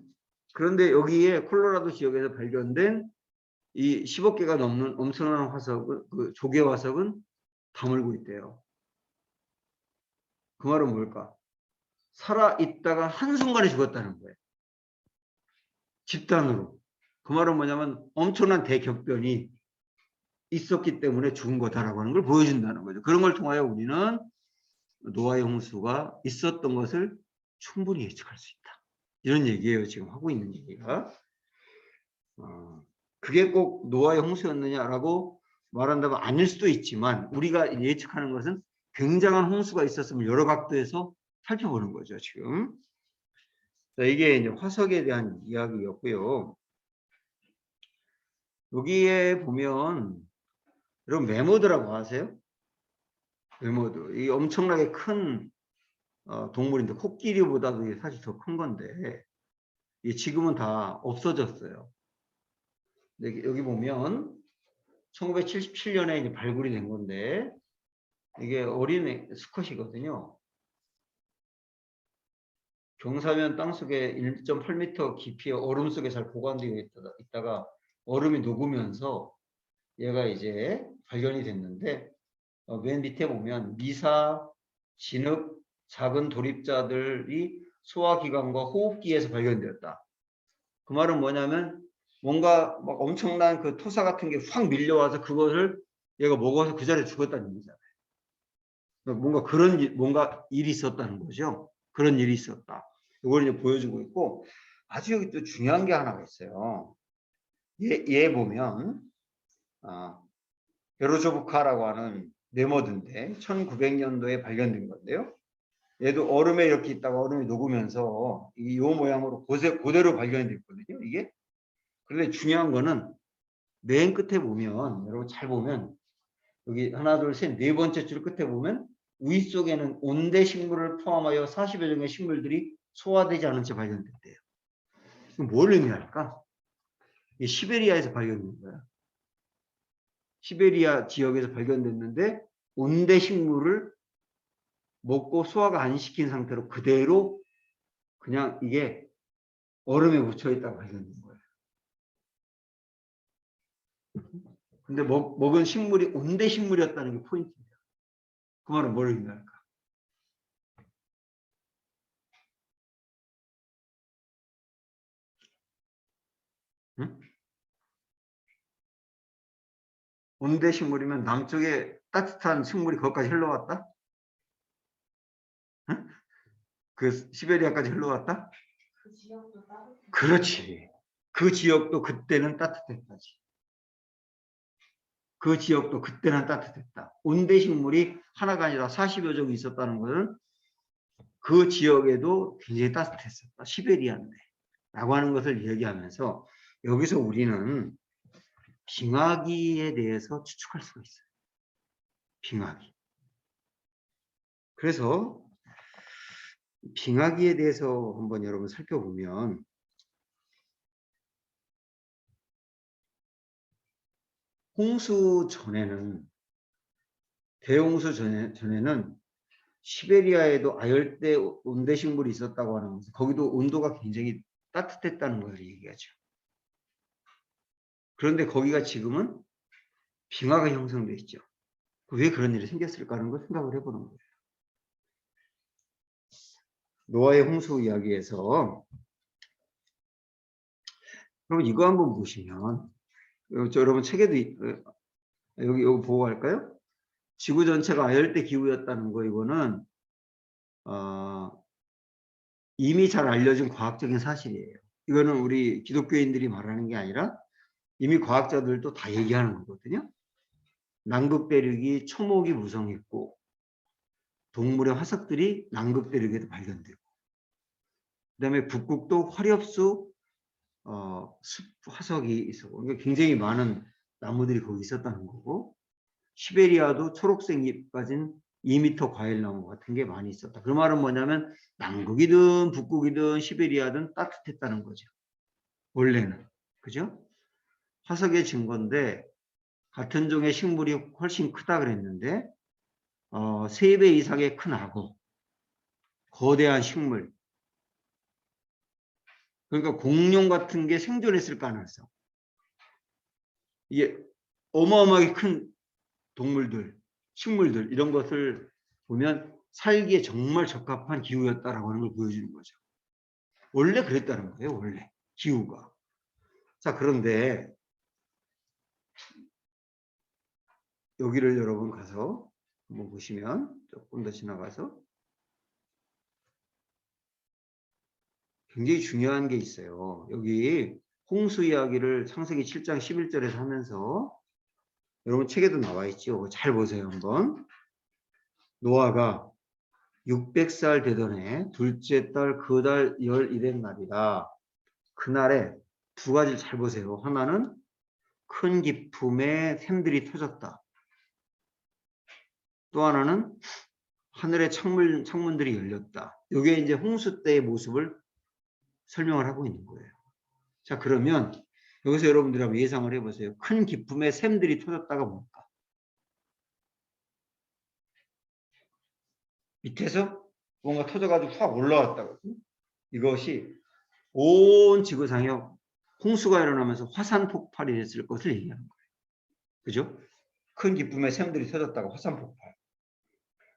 그런데 여기에 콜로라도 지역에서 발견된 이 10억 개가 넘는 엄청난 화석은 그 조개 화석은 다물고 있대요. 그 말은 뭘까? 살아있다가 한순간에 죽었다는 거예요. 집단으로. 그 말은 뭐냐면 엄청난 대격변이 있었기 때문에 죽은 거다라고 하는 걸 보여준다는 거죠. 그런 걸 통하여 우리는 노아의 홍수가 있었던 것을 충분히 예측할 수 있다. 이런 얘기예요. 지금 하고 있는 얘기가. 그게 꼭 노아의 홍수였느냐라고 말한다면 아닐 수도 있지만 우리가 예측하는 것은 굉장한 홍수가 있었음을 여러 각도에서 살펴보는 거죠. 지금. 자, 이게 이제 화석에 대한 이야기였고요. 여기에 보면 여러분 메모드라고 아세요? 메모드. 이 엄청나게 큰 동물인데 코끼리보다도 사실 더 큰 건데 지금은 다 없어졌어요. 근데 여기 보면 1977년에 이제 발굴이 된 건데 이게 어린 수컷이거든요. 경사면 땅속에 1.8m 깊이의 얼음 속에 잘 보관되어 있다가 얼음이 녹으면서 얘가 이제 발견이 됐는데 맨 밑에 보면 미사, 진흙, 작은 도립자들이 소화기관과 호흡기에서 발견되었다. 그 말은 뭐냐면 뭔가 막 엄청난 그 토사 같은 게 확 밀려와서 그것을 얘가 먹어서 그 자리에 죽었다는 얘기잖아요. 뭔가 뭔가 일이 있었다는 거죠. 그런 일이 있었다. 이걸 이제 보여주고 있고 아주 여기 또 중요한 게 하나가 있어요. 얘 보면 베로조브카라고 하는 네머드인데 1900년도에 발견된 건데요. 얘도 얼음에 이렇게 있다가 얼음이 녹으면서 이 모양으로 그대로 발견이 됐거든요. 이게. 그런데 중요한 거는 맨 끝에 보면 여러분 잘 보면 여기 하나 둘 셋 네 번째 줄 끝에 보면 위 속에는 온대 식물을 포함하여 40여 종의 식물들이 소화되지 않은 채 발견됐대요. 이건 뭘 의미할까? 이게 시베리아에서 발견된 거야. 시베리아 지역에서 발견됐는데 온대 식물을 먹고 소화가 안 시킨 상태로 그대로 그냥 이게 얼음에 묻혀 있다가 발견된 거예요. 근데 먹은 식물이 온대 식물이었다는 게 포인트입니다. 그 말은 뭘 의미할까? 응? 온대 식물이면 남쪽에 따뜻한 식물이 거기까지 흘러왔다? 응? 그 시베리아까지 흘러왔다? 그 지역도 따뜻해. 그렇지. 그 지역도 그때는 따뜻했다지. 그 지역도 그때는 따뜻했다. 온대 식물이 하나가 아니라 40여 종이 있었다는 것을 그 지역에도 굉장히 따뜻했었다. 시베리아인데. 라고 하는 것을 얘기하면서 여기서 우리는 빙하기에 대해서 추측할 수가 있어요. 빙하기. 그래서 빙하기에 대해서 한번 여러분 살펴보면 홍수 전에는 대홍수 전에는 시베리아에도 아열대 온대 식물이 있었다고 하는 것은 거기도 온도가 굉장히 따뜻했다는 걸 얘기하죠. 그런데 거기가 지금은 빙하가 형성돼 있죠. 왜 그런 일이 생겼을까 하는 걸 생각을 해보는 거예요. 노아의 홍수 이야기에서 그럼 이거 한번 보시면 여러분 책에도 여기 보고 갈까요? 지구 전체가 아열대 기후였다는 거 이거는 이미 잘 알려진 과학적인 사실이에요. 이거는 우리 기독교인들이 말하는 게 아니라 이미 과학자들도 다 얘기하는 거거든요. 남극 대륙이 초목이 무성했고 동물의 화석들이 남극 대륙에도 발견되고 그다음에 북극도 화렵수 숲 화석이 있었고 그러니까 굉장히 많은 나무들이 거기 있었다는 거고 시베리아도 초록색 잎 가진 2m 과일나무 같은 게 많이 있었다. 그 말은 뭐냐면 남극이든 북극이든 시베리아든 따뜻했다는 거죠. 원래는. 그죠? 화석의 증거인데 같은 종의 식물이 훨씬 크다 그랬는데 3배 이상의 큰 악어, 거대한 식물 그러니까 공룡 같은 게 생존했을 가능성 이게 어마어마하게 큰 동물들, 식물들 이런 것을 보면 살기에 정말 적합한 기후였다라고 하는 걸 보여주는 거죠. 원래 그랬다는 거예요. 원래 기후가. 자 그런데 여기를 여러분 가서 한번 보시면 조금 더 지나가서 굉장히 중요한 게 있어요. 여기 홍수 이야기를 창세기 7장 11절에서 하면서 여러분 책에도 나와 있죠. 잘 보세요 한번. 노아가 600살 되던 해 둘째 달 그 달 열 일의 날이라 그날에 두 가지를 잘 보세요. 하나는 큰 기품의 샘들이 터졌다. 또 하나는 하늘의 창문들이 열렸다. 이게 이제 홍수 때의 모습을 설명을 하고 있는 거예요. 자 그러면 여기서 여러분들이 한번 예상을 해보세요. 큰 기품의 샘들이 터졌다가 뭘까? 밑에서 뭔가 터져가지고 확 올라왔다거든요. 이것이 온 지구상에 홍수가 일어나면서 화산 폭발이 됐을 것을 얘기하는 거예요. 그죠? 큰 기쁨의 샘들이 터졌다가 화산 폭발.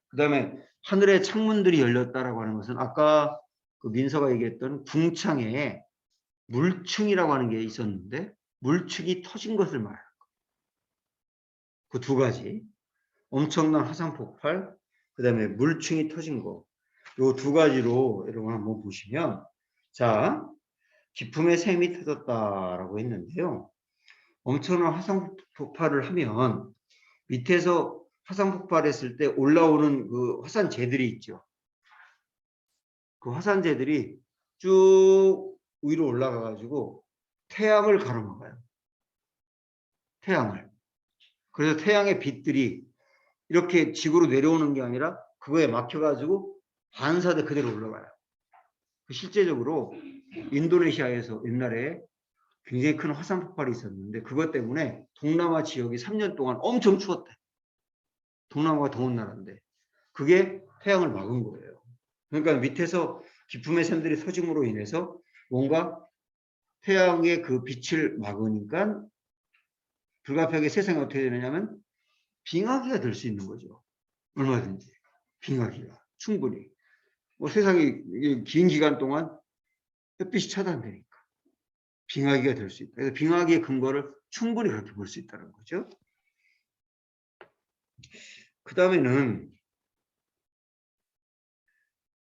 그 다음에 하늘의 창문들이 열렸다라고 하는 것은 아까 그 민서가 얘기했던 궁창에 물층이라고 하는 게 있었는데 물층이 터진 것을 말하는 거예요. 그 두 가지. 엄청난 화산 폭발, 그 다음에 물층이 터진 거. 요 두 가지로 여러분 한번 보시면 자 기품의 샘이 터졌다라고 했는데요. 엄청난 화산 폭발을 하면 밑에서 화산 폭발했을 때 올라오는 그 화산재들이 있죠. 그 화산재들이 쭉 위로 올라가 가지고 태양을 가로막아요. 태양을. 그래서 태양의 빛들이 이렇게 지구로 내려오는 게 아니라 그거에 막혀 가지고 반사돼 그대로 올라가요. 실제적으로 인도네시아에서 옛날에 굉장히 큰 화산 폭발이 있었는데 그것 때문에 동남아 지역이 3년 동안 엄청 추웠대. 동남아가 더운 나라인데 그게 태양을 막은 거예요. 그러니까 밑에서 기품의 샘들이 터짐으로 인해서 뭔가 태양의 그 빛을 막으니까 불가피하게 세상이 어떻게 되느냐면 빙하기가 될 수 있는 거죠. 얼마든지 빙하기가 충분히 뭐 세상이 긴 기간 동안 햇빛이 차단되니까 빙하기가 될 수 있다. 그래서 빙하기의 근거를 충분히 그렇게 볼 수 있다는 거죠. 그 다음에는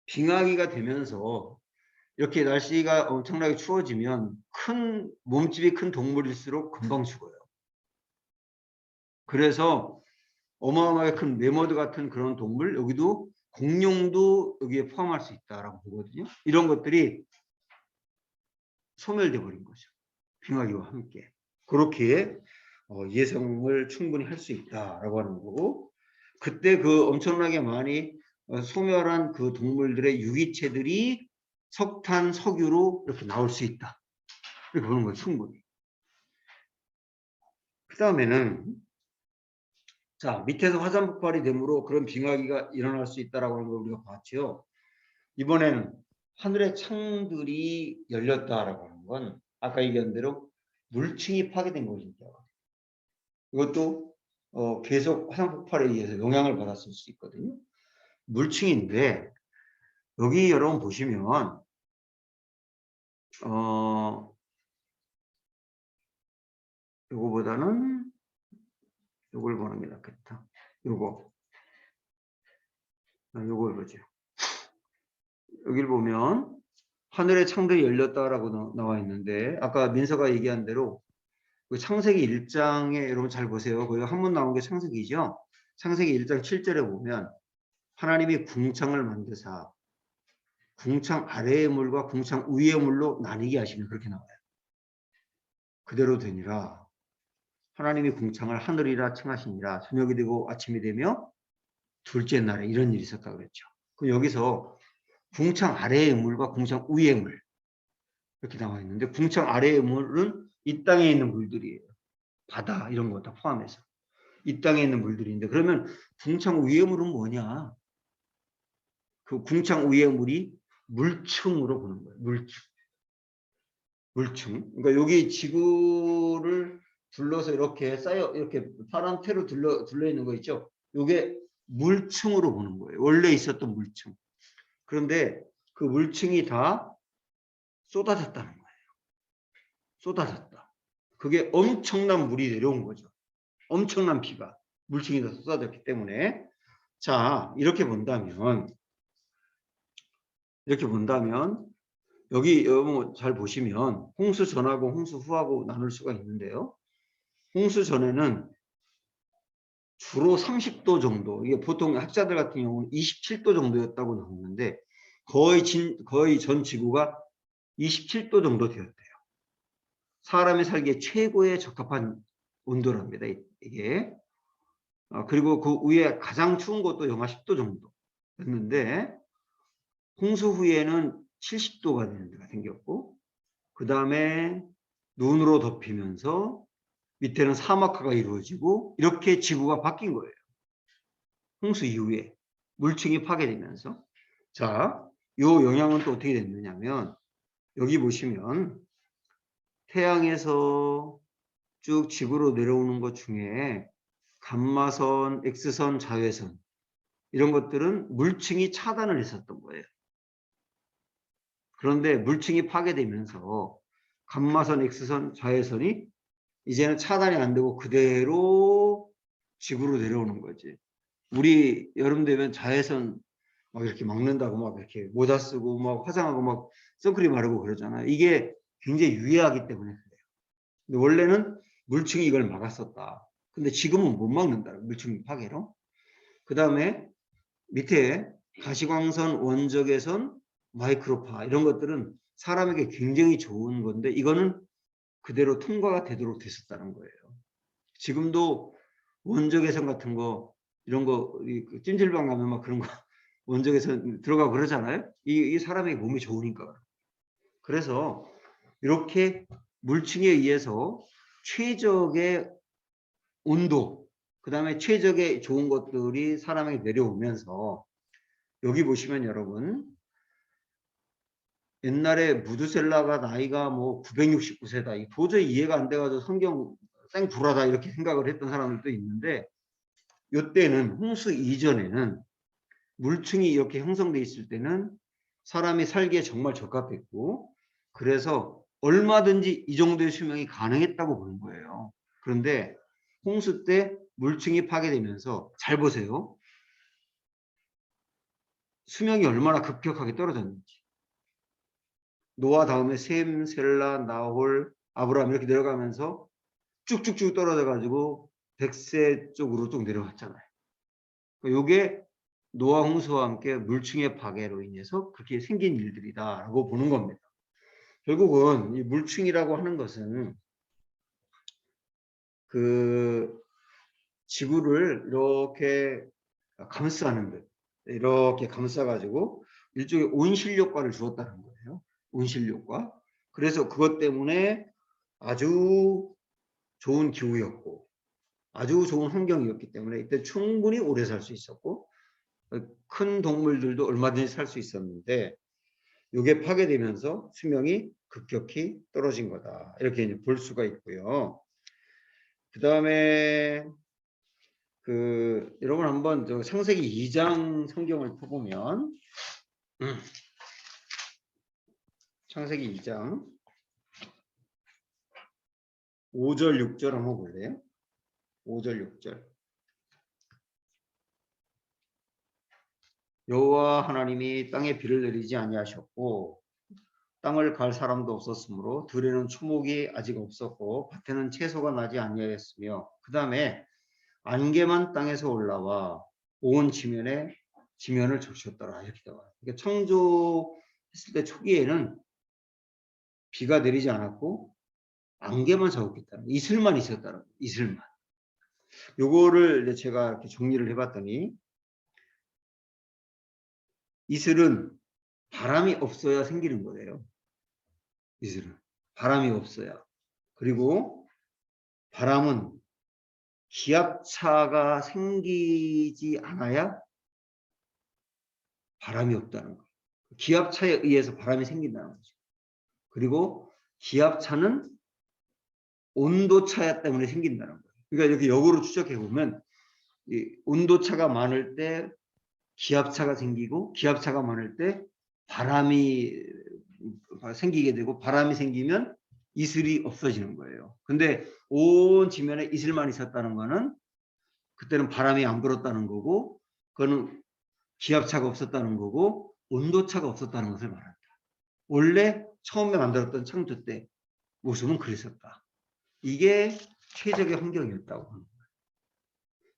빙하기가 되면서 이렇게 날씨가 엄청나게 추워지면 몸집이 큰 동물일수록 금방 죽어요. 그래서 어마어마하게 큰 매머드 같은 그런 동물, 여기도 공룡도 여기에 포함할 수 있다라고 보거든요. 이런 것들이 소멸돼 버린 거죠. 빙하기와 함께. 그렇게 예상을 충분히 할 수 있다라고 하는 거고, 그때 그 엄청나게 많이 소멸한 그 동물들의 유기체들이 석탄, 석유로 이렇게 나올 수 있다. 이렇게 보는 거예요, 충분히. 그 다음에는 자, 밑에서 화산 폭발이 되므로 그런 빙하기가 일어날 수 있다라고 하는 걸 우리가 봤죠. 이번에는 하늘의 창들이 열렸다라고 하는 건 아까 얘기한 대로 물층이 파괴된 것입니다. 이것도 계속 화산 폭발에 의해서 영향을 받았을 수 있거든요. 물층인데 여기 여러분 보시면 요거보다는 요걸 보는 게 낫겠다. 요걸 보죠. 여기를 보면 하늘의 창들이 열렸다라고 나와 있는데 아까 민서가 얘기한 대로 그 창세기 1장에 여러분 잘 보세요. 거기 한문 나온 게 창세기죠. 창세기 1장 7절에 보면 하나님이 궁창을 만드사 궁창 아래의 물과 궁창 위의 물로 나뉘게 하시면 그렇게 나와요. 그대로 되니라. 하나님이 궁창을 하늘이라 칭하시니라. 저녁이 되고 아침이 되며 둘째 날에 이런 일이 있었다고 그랬죠. 그럼 여기서 궁창 아래의 물과 궁창 위의 물 이렇게 나와 있는데 궁창 아래의 물은 이 땅에 있는 물들이에요. 바다 이런 거 다 포함해서 이 땅에 있는 물들인데 그러면 궁창 위의 물은 뭐냐? 그 궁창 위의 물이 물층으로 보는 거예요. 물층. 그러니까 여기 지구를 둘러서 이렇게 쌓여 이렇게 파란 테로 둘러 있는 거 있죠. 이게 물층으로 보는 거예요. 원래 있었던 물층. 그런데 그 물층이 다 쏟아졌다는 거예요. 쏟아졌다. 그게 엄청난 물이 내려온 거죠. 엄청난 비가 물층이 다 쏟아졌기 때문에 자 이렇게 본다면 여기 잘 보시면 홍수 전하고 홍수 후하고 나눌 수가 있는데요. 홍수 전에는 주로 30도 정도, 이게 보통 학자들 같은 경우는 27도 정도였다고 나오는데 거의 전 지구가 27도 정도 되었대요. 사람이 살기에 최고의 적합한 온도랍니다. 이게. 그리고 그 위에 가장 추운 곳도 영하 10도 정도였는데 홍수 후에는 70도가 되는 데가 생겼고 그 다음에 눈으로 덮이면서 밑에는 사막화가 이루어지고 이렇게 지구가 바뀐 거예요. 홍수 이후에 물층이 파괴되면서 자, 이 영향은 또 어떻게 됐느냐면 여기 보시면 태양에서 쭉 지구로 내려오는 것 중에 감마선, X선, 자외선 이런 것들은 물층이 차단을 했었던 거예요. 그런데 물층이 파괴되면서 감마선, X선, 자외선이 이제는 차단이 안 되고 그대로 지구로 내려오는 거지. 우리 여름 되면 자외선 막 이렇게 막는다고 막 이렇게 모자 쓰고 막 화장하고 막 선크림 바르고 그러잖아요. 이게 굉장히 유해하기 때문에 그래요. 근데 원래는 물층이 이걸 막았었다. 근데 지금은 못 막는다. 물층 파괴로. 그 다음에 밑에 가시광선, 원적외선, 마이크로파 이런 것들은 사람에게 굉장히 좋은 건데 이거는 그대로 통과가 되도록 됐었다는 거예요. 지금도 원적외선 같은 거 이런 거 찜질방 가면 막 그런 거 원적외선 들어가고 그러잖아요. 이 사람에게 몸이 좋으니까. 그래서 이렇게 물층에 의해서 최적의 온도, 그 다음에 최적의 좋은 것들이 사람에게 내려오면서 여기 보시면 여러분 옛날에 무드셀라가 나이가 뭐 969세다. 도저히 이해가 안 돼가지고 성경 생불하다 이렇게 생각을 했던 사람들도 있는데 이때는 홍수 이전에는 물층이 이렇게 형성돼 있을 때는 사람이 살기에 정말 적합했고 그래서 얼마든지 이 정도의 수명이 가능했다고 보는 거예요. 그런데 홍수 때 물층이 파괴되면서 잘 보세요. 수명이 얼마나 급격하게 떨어졌는지. 노아 다음에 셈, 셀라, 나홀, 아브라함 이렇게 내려가면서 쭉쭉쭉 떨어져 가지고 100세 쪽으로 쭉 내려왔잖아요. 이게 노아 홍수와 함께 물층의 파괴로 인해서 그렇게 생긴 일들이다라고 보는 겁니다. 결국은 이 물층이라고 하는 것은 그 지구를 이렇게 감싸는 듯, 이렇게 감싸가지고 일종의 온실 효과를 주었다는 거예요. 온실 효과. 그래서 그것 때문에 아주 좋은 기후였고 아주 좋은 환경이었기 때문에 이때 충분히 오래 살 수 있었고 큰 동물들도 얼마든지 살 수 있었는데 이게 파괴되면서 수명이 급격히 떨어진 거다. 이렇게 이제 볼 수가 있고요. 그 다음에 여러분 한번 저 창세기 2장 성경을 펴보면 창세기 2장 5절 6절 한번 볼래요? 5절 6절. 여호와 하나님이 땅에 비를 내리지 아니하셨고 땅을 갈 사람도 없었으므로 들에는 초목이 아직 없었고 밭에는 채소가 나지 아니하였으며 그 다음에 안개만 땅에서 올라와 온 지면을 적셨더라 이렇게 나와요. 그러니까 창조했을 때 초기에는 비가 내리지 않았고 안개만 자욱했다는 이슬만 있었다는 거예요. 이슬만. 요거를 제가 이렇게 정리를 해봤더니 이슬은 바람이 없어야 생기는 거예요. 이슬은 바람이 없어야. 그리고 바람은 기압차가 생기지 않아야 바람이 없다는 거예요. 기압차에 의해서 바람이 생긴다는 거죠. 그리고 기압차는 온도차 때문에 생긴다는 거예요. 그러니까 이렇게 역으로 추적해 보면 이 온도차가 많을 때 기압차가 생기고 기압차가 많을 때 바람이 생기게 되고 바람이 생기면 이슬이 없어지는 거예요. 근데 온 지면에 이슬만 있었다는 거는 그때는 바람이 안 불었다는 거고 그거는 기압차가 없었다는 거고 온도차가 없었다는 것을 말한다. 원래 처음에 만들었던 창조 때 모습은 그랬었다. 이게 최적의 환경이었다고 하는 거예요.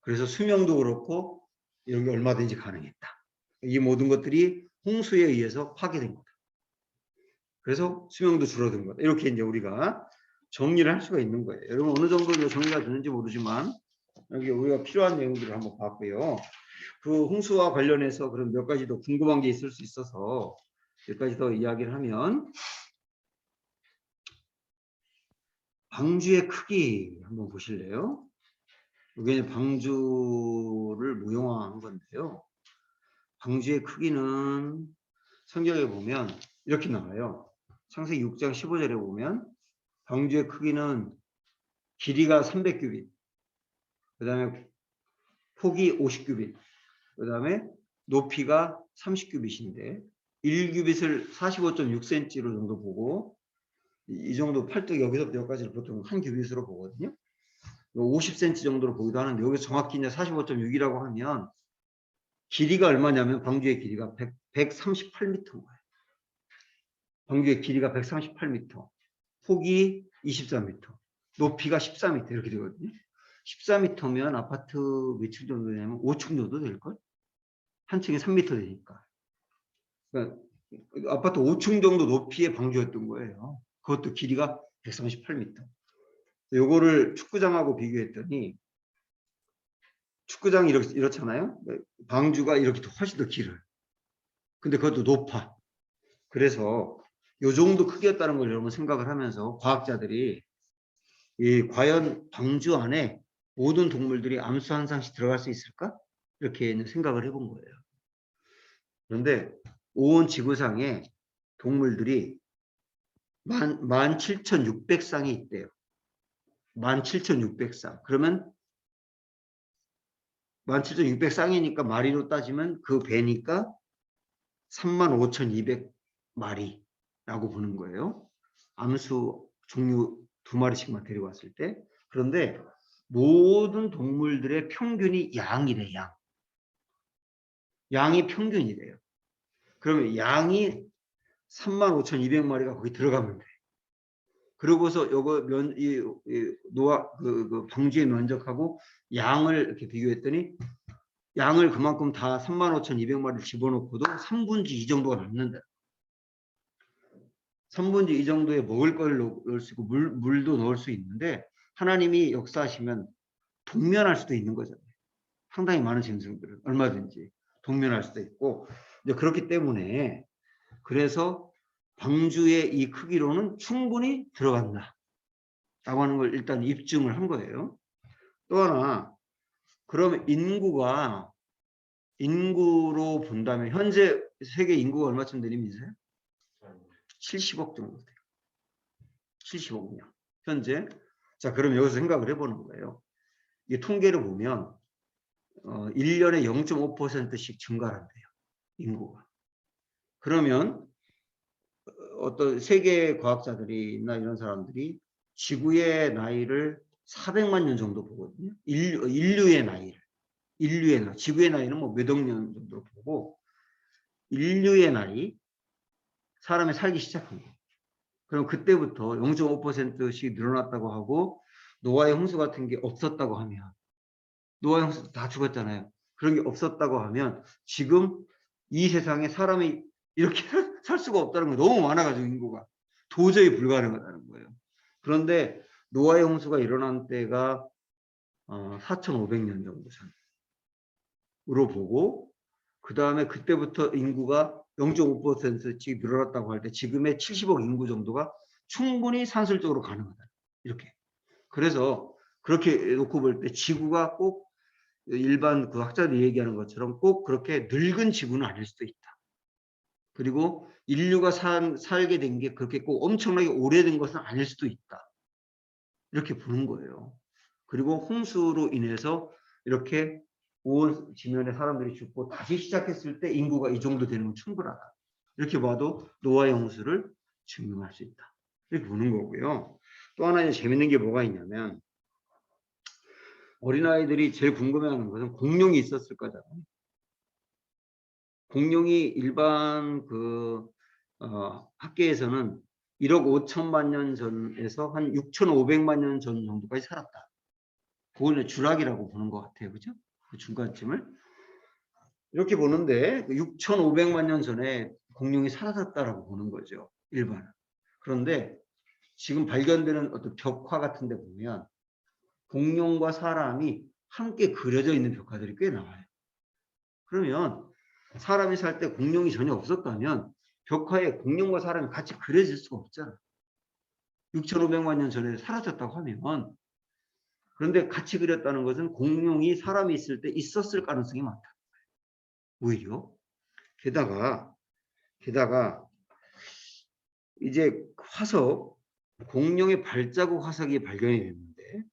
그래서 수명도 그렇고 이런 게 얼마든지 가능했다. 이 모든 것들이 홍수에 의해서 파괴된 거다. 그래서 수명도 줄어든 거다. 이렇게 이제 우리가 정리를 할 수가 있는 거예요. 여러분 어느 정도 정리가 되는지 모르지만 여기 우리가 필요한 내용들을 한번 봤고요. 그 홍수와 관련해서 그런 몇 가지 더 궁금한 게 있을 수 있어서 몇 가지 더 이야기를 하면 방주의 크기 한번 보실래요? 이게 방주를 무용한 건데요. 방주의 크기는 성경에 보면 이렇게 나와요. 창세기 6장 15절에 보면 방주의 크기는 길이가 300규빗, 그 다음에 폭이 50규빗, 그 다음에 높이가 30규빗인데 1규빗을 45.6cm로 정도 보고 이 정도 팔뚝 여기서부터 여기까지를 보통 한 규빗으로 보거든요. 50cm 정도로 보기도 하는데 여기 정확히 이제 45.6이라고 하면 길이가 얼마냐면 방주의 길이가 138m인 거예요. 방주의 길이가 138m, 폭이 24m, 높이가 14m 이렇게 되거든요. 14m면 아파트 몇 층 정도 되냐면 5층 정도 될걸? 한 층에 3m 되니까. 그러니까 아파트 5층 정도 높이의 방주였던 거예요. 그것도 길이가 138m. 요거를 축구장하고 비교했더니 축구장이 이렇잖아요. 방주가 이렇게 훨씬 더 길어요. 근데 그것도 높아. 그래서 요 정도 크기였다는 걸 여러분 생각을 하면서 과학자들이 과연 방주 안에 모든 동물들이 암수 한 쌍씩 들어갈 수 있을까? 이렇게 생각을 해본 거예요. 그런데 온 지구상에 동물들이 17,600쌍이 있대요. 17,600쌍. 그러면 17,600쌍이니까 마리로 따지면 그 배니까 35,200마리라고 보는 거예요. 암수 종류 2마리씩만 데려왔을 때. 그런데 모든 동물들의 평균이 양이래, 양. 양이 평균이래요. 그러면 양이 35,200마리가 거기 들어가면 돼. 그러고서 요거 그 방주의 면적하고 양을 이렇게 비교했더니 양을 그만큼 다 35,200마리를 집어넣고도 3분의 2 정도가 남는다. 3분의 2 정도의 먹을 걸 넣을 수 있고 물도 넣을 수 있는데 하나님이 역사하시면 동면할 수도 있는 거잖아요. 상당히 많은 짐승들은 얼마든지 동면할 수도 있고 이제 그렇기 때문에 그래서 방주의 이 크기로는 충분히 들어간다 라고 하는 걸 일단 입증을 한 거예요. 또 하나 그러면 인구로 본다면 현재 세계 인구가 얼마쯤 되는 미세요? 70억 정도 돼요. 70억 명 현재. 자 그럼 여기서 생각을 해보는 거예요. 이 통계를 보면 1년에 0.5%씩 증가한대요. 인구가. 그러면 어떤 세계 과학자들이나 이런 사람들이 지구의 나이를 400만 년 정도 보거든요. 인류의 나이를. 지구의 나이는 뭐 몇 억 년 정도 보고 인류의 나이, 사람이 살기 시작한 거예요. 그럼 그때부터 0.5%씩 늘어났다고 하고 노아의 홍수 같은 게 없었다고 하면 노아의 홍수 다 죽었잖아요. 그런 게 없었다고 하면 지금 이 세상에 사람이 이렇게 살 수가 없다는 거 너무 많아가지고 인구가 도저히 불가능하다는 거예요. 그런데 노아의 홍수가 일어난 때가 4,500년 정도 전으로 보고 그 다음에 그때부터 인구가 0.5%씩 늘어났다고 할 때 지금의 70억 인구 정도가 충분히 산술적으로 가능하다. 이렇게. 그래서 그렇게 놓고 볼 때 지구가 꼭 일반 그 학자들이 얘기하는 것처럼 꼭 그렇게 늙은 지구는 아닐 수도 있다. 그리고 인류가 살게 된 게 그렇게 꼭 엄청나게 오래된 것은 아닐 수도 있다. 이렇게 보는 거예요. 그리고 홍수로 인해서 이렇게 온 지면에 사람들이 죽고 다시 시작했을 때 인구가 이 정도 되는 건 충분하다. 이렇게 봐도 노아의 홍수를 증명할 수 있다. 이렇게 보는 거고요. 또 하나 재밌는 게 뭐가 있냐면 어린아이들이 제일 궁금해하는 것은 공룡이 있었을 거잖아요. 공룡이 일반 학계에서는 1억 5천만 년 전에서 한 6,500만 년 전 정도까지 살았다. 그걸 주락이라고 보는 것 같아요. 그죠? 그 중간쯤을. 이렇게 보는데 6,500만 년 전에 공룡이 사라졌다라고 보는 거죠. 일반은. 그런데 지금 발견되는 어떤 벽화 같은 데 보면 공룡과 사람이 함께 그려져 있는 벽화들이 꽤 나와요. 그러면 사람이 살 때 공룡이 전혀 없었다면 벽화에 공룡과 사람이 같이 그려질 수가 없잖아. 6,500만 년 전에 사라졌다고 하면 그런데 같이 그렸다는 것은 공룡이 사람이 있을 때 있었을 가능성이 많다. 오히려. 게다가 이제 화석, 공룡의 발자국 화석이 발견이 됐는데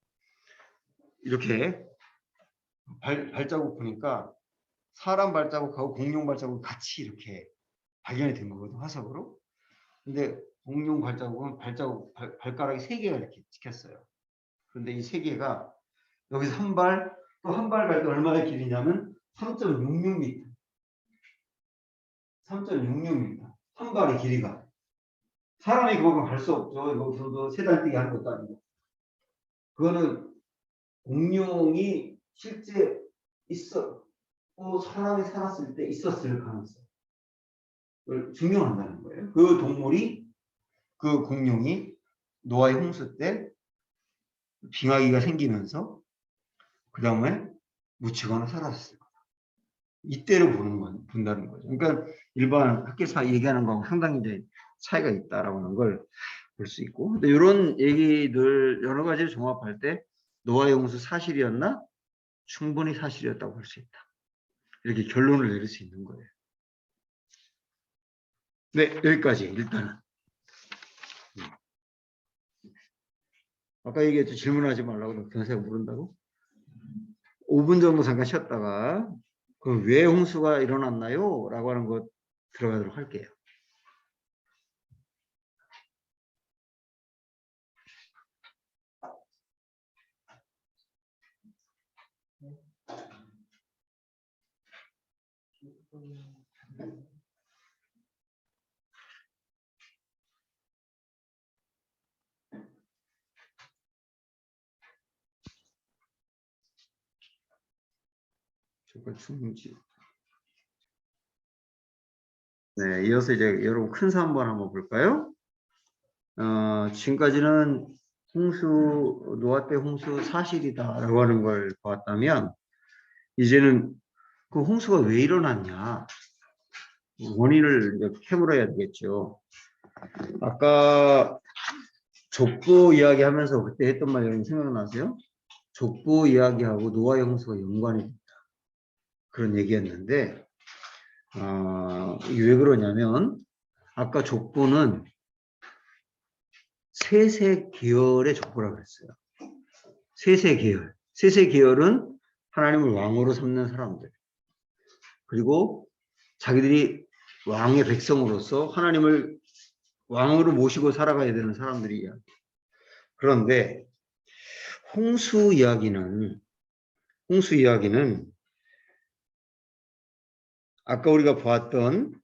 이렇게 발자국 보니까 사람 발자국하고 공룡 발자국 같이 이렇게 발견이 된 거거든, 화석으로. 근데 공룡 발자국은 발가락이 3개가 이렇게 찍혔어요. 그런데 이 3개가 여기서 한 발, 또 한 발 갈 때 얼마나 길이냐면 3.66m. 3.66m. 한 발의 길이가. 사람이 그만큼 갈 수 없죠. 여기서도 세단뛰기 하는 것도 아니고. 그거는 공룡이 실제 사람이 살았을 때 있었을 가능성을 증명한다는 거예요. 그 동물이, 그 공룡이 노아의 홍수 때 빙하기가 생기면서 그 다음에 묻히거나 사라졌을 거다. 이때로 본다는 거죠. 그러니까 일반 학계에서 얘기하는 거하고 상당히 이제 차이가 있다라고 하는 걸 볼 수 있고. 근데 이런 얘기들 여러 가지를 종합할 때 노아의 홍수 사실이었나? 충분히 사실이었다고 할 수 있다. 이렇게 결론을 내릴 수 있는 거예요. 네, 여기까지 일단은. 아까 얘기했죠. 질문하지 말라고 변호사가 물은다고. 5분 정도 잠깐 쉬었다가 그럼 왜 홍수가 일어났나요? 라고 하는 것 들어가도록 할게요. 조건 중지. 네, 이어서 이제 여러분 큰 사 한번 볼까요? 지금까지는 노화 때 홍수 사실이다라고 하는 걸 봤다면, 이제는 그 홍수가 왜 일어났냐, 원인을 이제 캐물어야 되겠죠. 아까 족보 이야기하면서 그때 했던 말 여러분 생각나세요? 족보 이야기하고 노화의 홍수가 연관이 된다, 그런 얘기였는데, 이게 왜 그러냐면, 아까 족보는 세세 계열의 족보라고 했어요. 세세 계열. 세세 계열은 하나님을 왕으로 삼는 사람들. 그리고 자기들이 왕의 백성으로서 하나님을 왕으로 모시고 살아가야 되는 사람들이 이야기. 그런데 홍수 이야기는 아까 우리가 보았던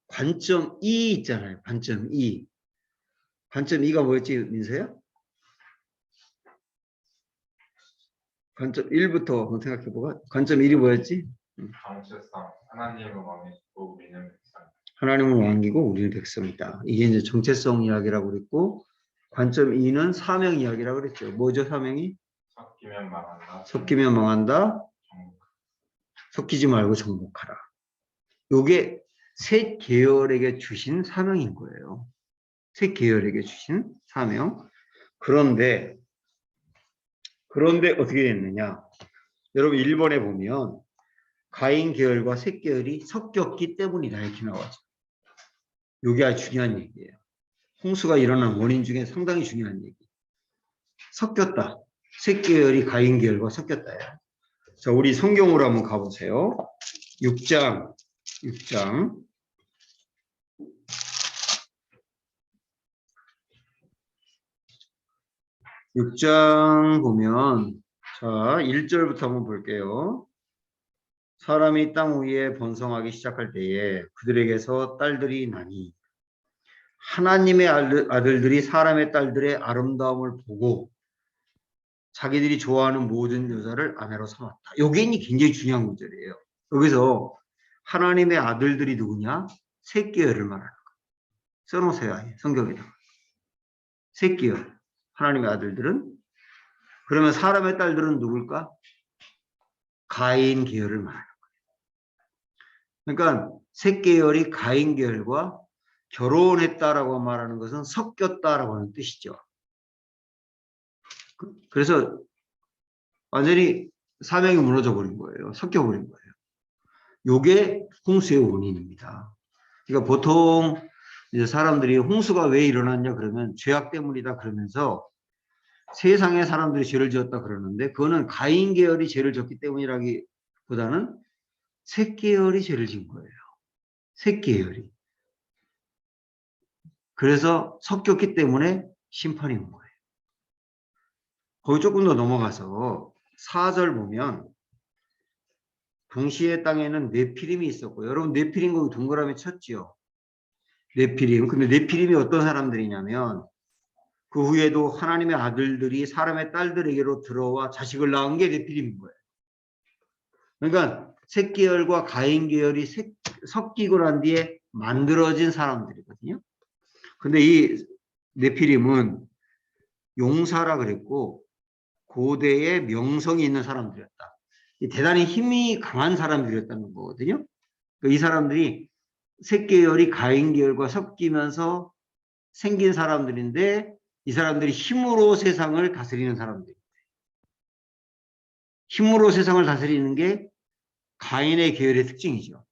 관점 2 있잖아요. 관점 2. 관점 2가 뭐였지, 민서야? 관점 1부터 한번 생각해보가. 관점 1이 뭐였지? 정체성, 하나님을 왕이시고 우리는 백성. 하나님은 왕이고 우리는 백성이다. 이게 이제 정체성 이야기라고 그랬고, 관점 2는 사명 이야기라고 그랬죠. 뭐죠, 사명이? 섞이면 망한다. 섞이면 망한다. 섞이지 말고 정복하라. 요게 셋 계열에게 주신 사명인 거예요. 셋 계열에게 주신 사명. 그런데 어떻게 됐느냐? 여러분 1번에 보면 가인 계열과 셋 계열이 섞였기 때문이다, 이렇게 나와죠. 요게 아주 중요한 얘기예요. 홍수가 일어난 원인 중에 상당히 중요한 얘기. 섞였다. 셋 계열이 가인 계열과 섞였다. 자, 우리 성경으로 한번 가보세요. 6장 6장 보면, 자, 1절부터 한번 볼게요. 사람이 땅 위에 번성하기 시작할 때에 그들에게서 딸들이 나니 하나님의 아들들이 사람의 딸들의 아름다움을 보고 자기들이 좋아하는 모든 여자를 아내로 삼았다. 이게 굉장히 중요한 구절이에요. 여기서 하나님의 아들들이 누구냐? 셋 계열을 말하는 거예요. 써놓으세요, 아예 성경에다가. 셋 계열. 하나님의 아들들은, 그러면 사람의 딸들은 누굴까? 가인 계열을 말하는 거예요. 그러니까 셋 계열이 가인 계열과 결혼했다라고 말하는 것은 섞였다라고 하는 뜻이죠. 그래서 완전히 사명이 무너져 버린 거예요. 섞여 버린 거예요. 요게 홍수의 원인입니다. 그러니까 보통 이제 사람들이 홍수가 왜 일어났냐 그러면 죄악 때문이다 그러면서 세상의 사람들이 죄를 지었다 그러는데, 그거는 가인 계열이 죄를 졌기 때문이라기보다는 셋 계열이 죄를 지은 거예요. 셋 계열이. 그래서 섞였기 때문에 심판이 온 거예요. 거기 조금 더 넘어가서 4절 보면 동시에 땅에는 네피림이 있었고, 여러분 네피림 거기 동그라미 쳤지요. 네피림. 근데 네피림이 어떤 사람들이냐면 그 후에도 하나님의 아들들이 사람의 딸들에게로 들어와 자식을 낳은 게 네피림인 거예요. 그러니까 셋 계열과 가인 계열이 섞이고 난 뒤에 만들어진 사람들이거든요. 근데 이 네피림은 용사라 그랬고 고대의 명성이 있는 사람들이었다. 대단히 힘이 강한 사람들이었다는 거거든요. 이 사람들이 셋 계열이 가인 계열과 섞이면서 생긴 사람들인데, 이 사람들이 힘으로 세상을 다스리는 사람들이에요. 힘으로 세상을 다스리는 게 가인의 계열의 특징이죠.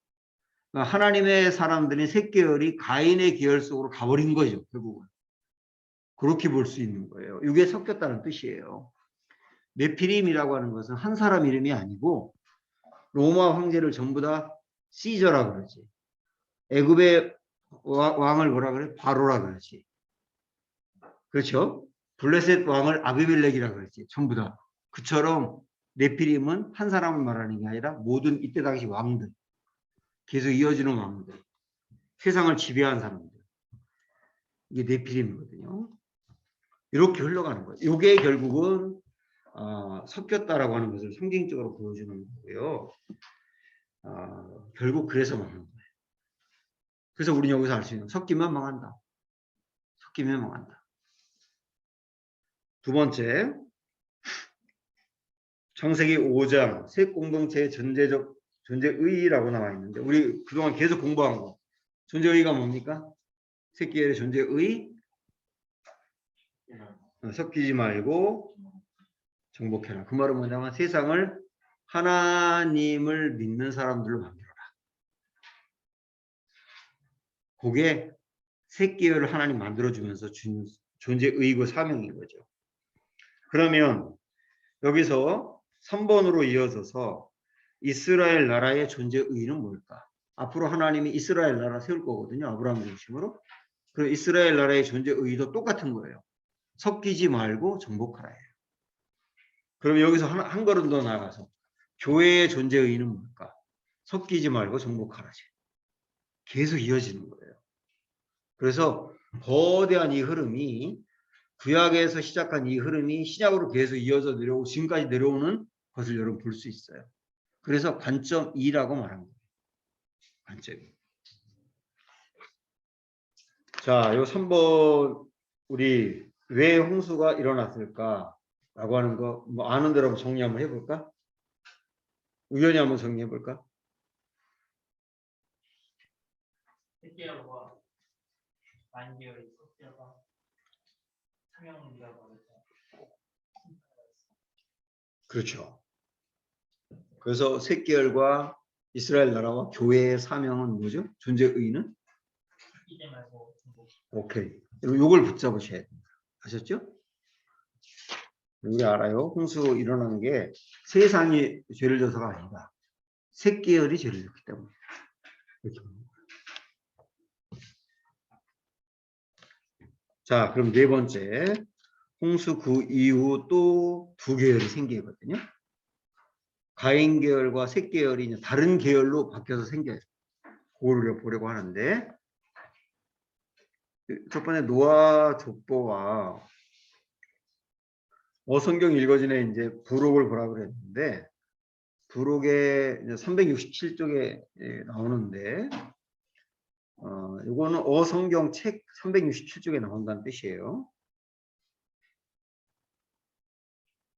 그러니까 하나님의 사람들인 셋 계열이 가인의 계열 속으로 가버린 거죠, 결국은. 그렇게 볼 수 있는 거예요. 이게 섞였다는 뜻이에요. 네피림이라고 하는 것은 한 사람 이름이 아니고 로마 황제를 전부 다 시저라 그러지. 애굽의 왕을 뭐라 그래? 바로라 그러지. 그렇죠? 블레셋 왕을 아비멜렉이라 그러지. 전부 다. 그처럼 네피림은 한 사람을 말하는 게 아니라 모든 이때 당시 왕들. 계속 이어지는 왕들, 세상을 지배한 사람들, 이게 네피림이거든요. 이렇게 흘러가는 거예요. 이게 결국은 섞였다라고 하는 것을 상징적으로 보여주는 거고요. 결국 그래서 망한 거예요. 그래서 우리는 여기서 알 수 있는 섞이면 망한다. 섞이면 망한다. 두 번째, 창세기 5장 새 공동체의 존재의라고 나와 있는데 우리 그동안 계속 공부한 거 존재의가 뭡니까? 새끼의 존재의 섞이지 말고 정복해라. 그 말은 뭐냐면 세상을 하나님을 믿는 사람들로 만들어라. 그게 새끼를 하나님 만들어주면서 준 존재의고 사명인 거죠. 그러면 여기서 3번으로 이어져서 이스라엘 나라의 존재의는 뭘까? 앞으로 하나님이 이스라엘 나라 세울 거거든요. 아브라함 중심으로. 그럼 이스라엘 나라의 존재의도 똑같은 거예요. 섞이지 말고 정복하라 해요. 그럼 여기서 한 걸음 더 나아가서 교회의 존재의는 뭘까? 섞이지 말고 정복하라지. 계속 이어지는 거예요. 그래서 거대한 이 흐름이 구약에서 시작한 이 흐름이 신약으로 계속 이어져 내려오고 지금까지 내려오는 것을 여러분 볼 수 있어요. 그래서 관점 2라고 말한 거예요. 관점이. 자, 요 3번 우리 왜 홍수가 일어났을까? 라고 하는 거 뭐 아는 대로 한번 정리 한번 해볼까? 우연히 한번 정리해볼까? 새끼하고 만개의 섞여가 사명이라고 해서 그렇죠. 그래서 셋계열과 이스라엘 나라와 교회의 사명은 뭐죠? 존재의는? 섞이지 말고 정복. 오케이. 요걸 붙잡으셔야 됩니다. 아셨죠? 우리 알아요. 홍수 일어나는 게 세상이 죄를 져서가 아니다. 셋계열이 죄를 졌기 때문에. 이렇게. 자, 그럼 네 번째. 홍수 그 이후 또 두 계열이 생기거든요. 가인 계열과 셋 계열이 이제 다른 계열로 바뀌어서 생겨요. 그거를 보려고 하는데 첫 번째 노아 족보와 성경 읽어진에 이제 부록을 보라고 그랬는데 부록에 367쪽에 나오는데 이거는 성경 책 367쪽에 나온다는 뜻이에요.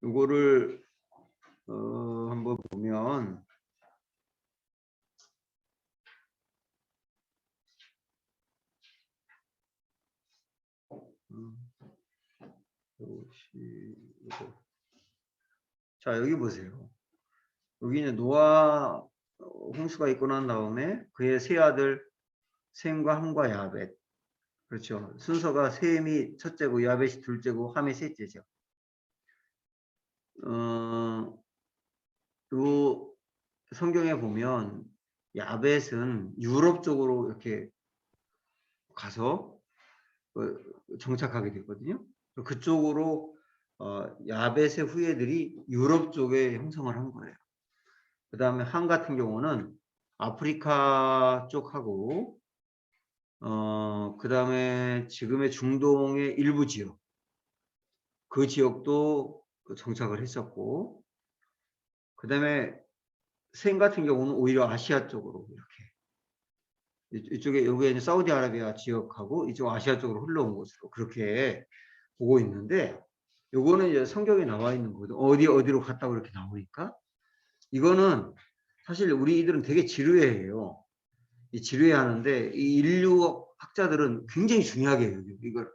이거를 한번 보면 자, 여기 보세요. 여기는 노아 홍수가 있고 난 다음에 그의 세 아들 셈과 함과 야벳. 그렇죠. 순서가 셈이 첫째고 야벳이 둘째고 함이 셋째죠. 요 성경에 보면 야벳은 유럽 쪽으로 이렇게 가서 정착하게 됐거든요. 그쪽으로 야벳의 후예들이 유럽 쪽에 형성을 한 거예요. 그 다음에 함 같은 경우는 아프리카 쪽하고 그 다음에 지금의 중동의 일부 지역 그 지역도 정착을 했었고 그 다음에 셈 같은 경우는 오히려 아시아 쪽으로 이렇게 이쪽에 여기에 사우디아라비아 지역하고 이쪽 아시아 쪽으로 흘러온 것으로 그렇게 보고 있는데 요거는 이제 성경에 나와 있는 거거든. 어디로 갔다고 이렇게 나오니까 이거는 사실 우리들은 되게 지루해해요. 이 지루해하는데 이 인류 학자들은 굉장히 중요하게 해요. 이걸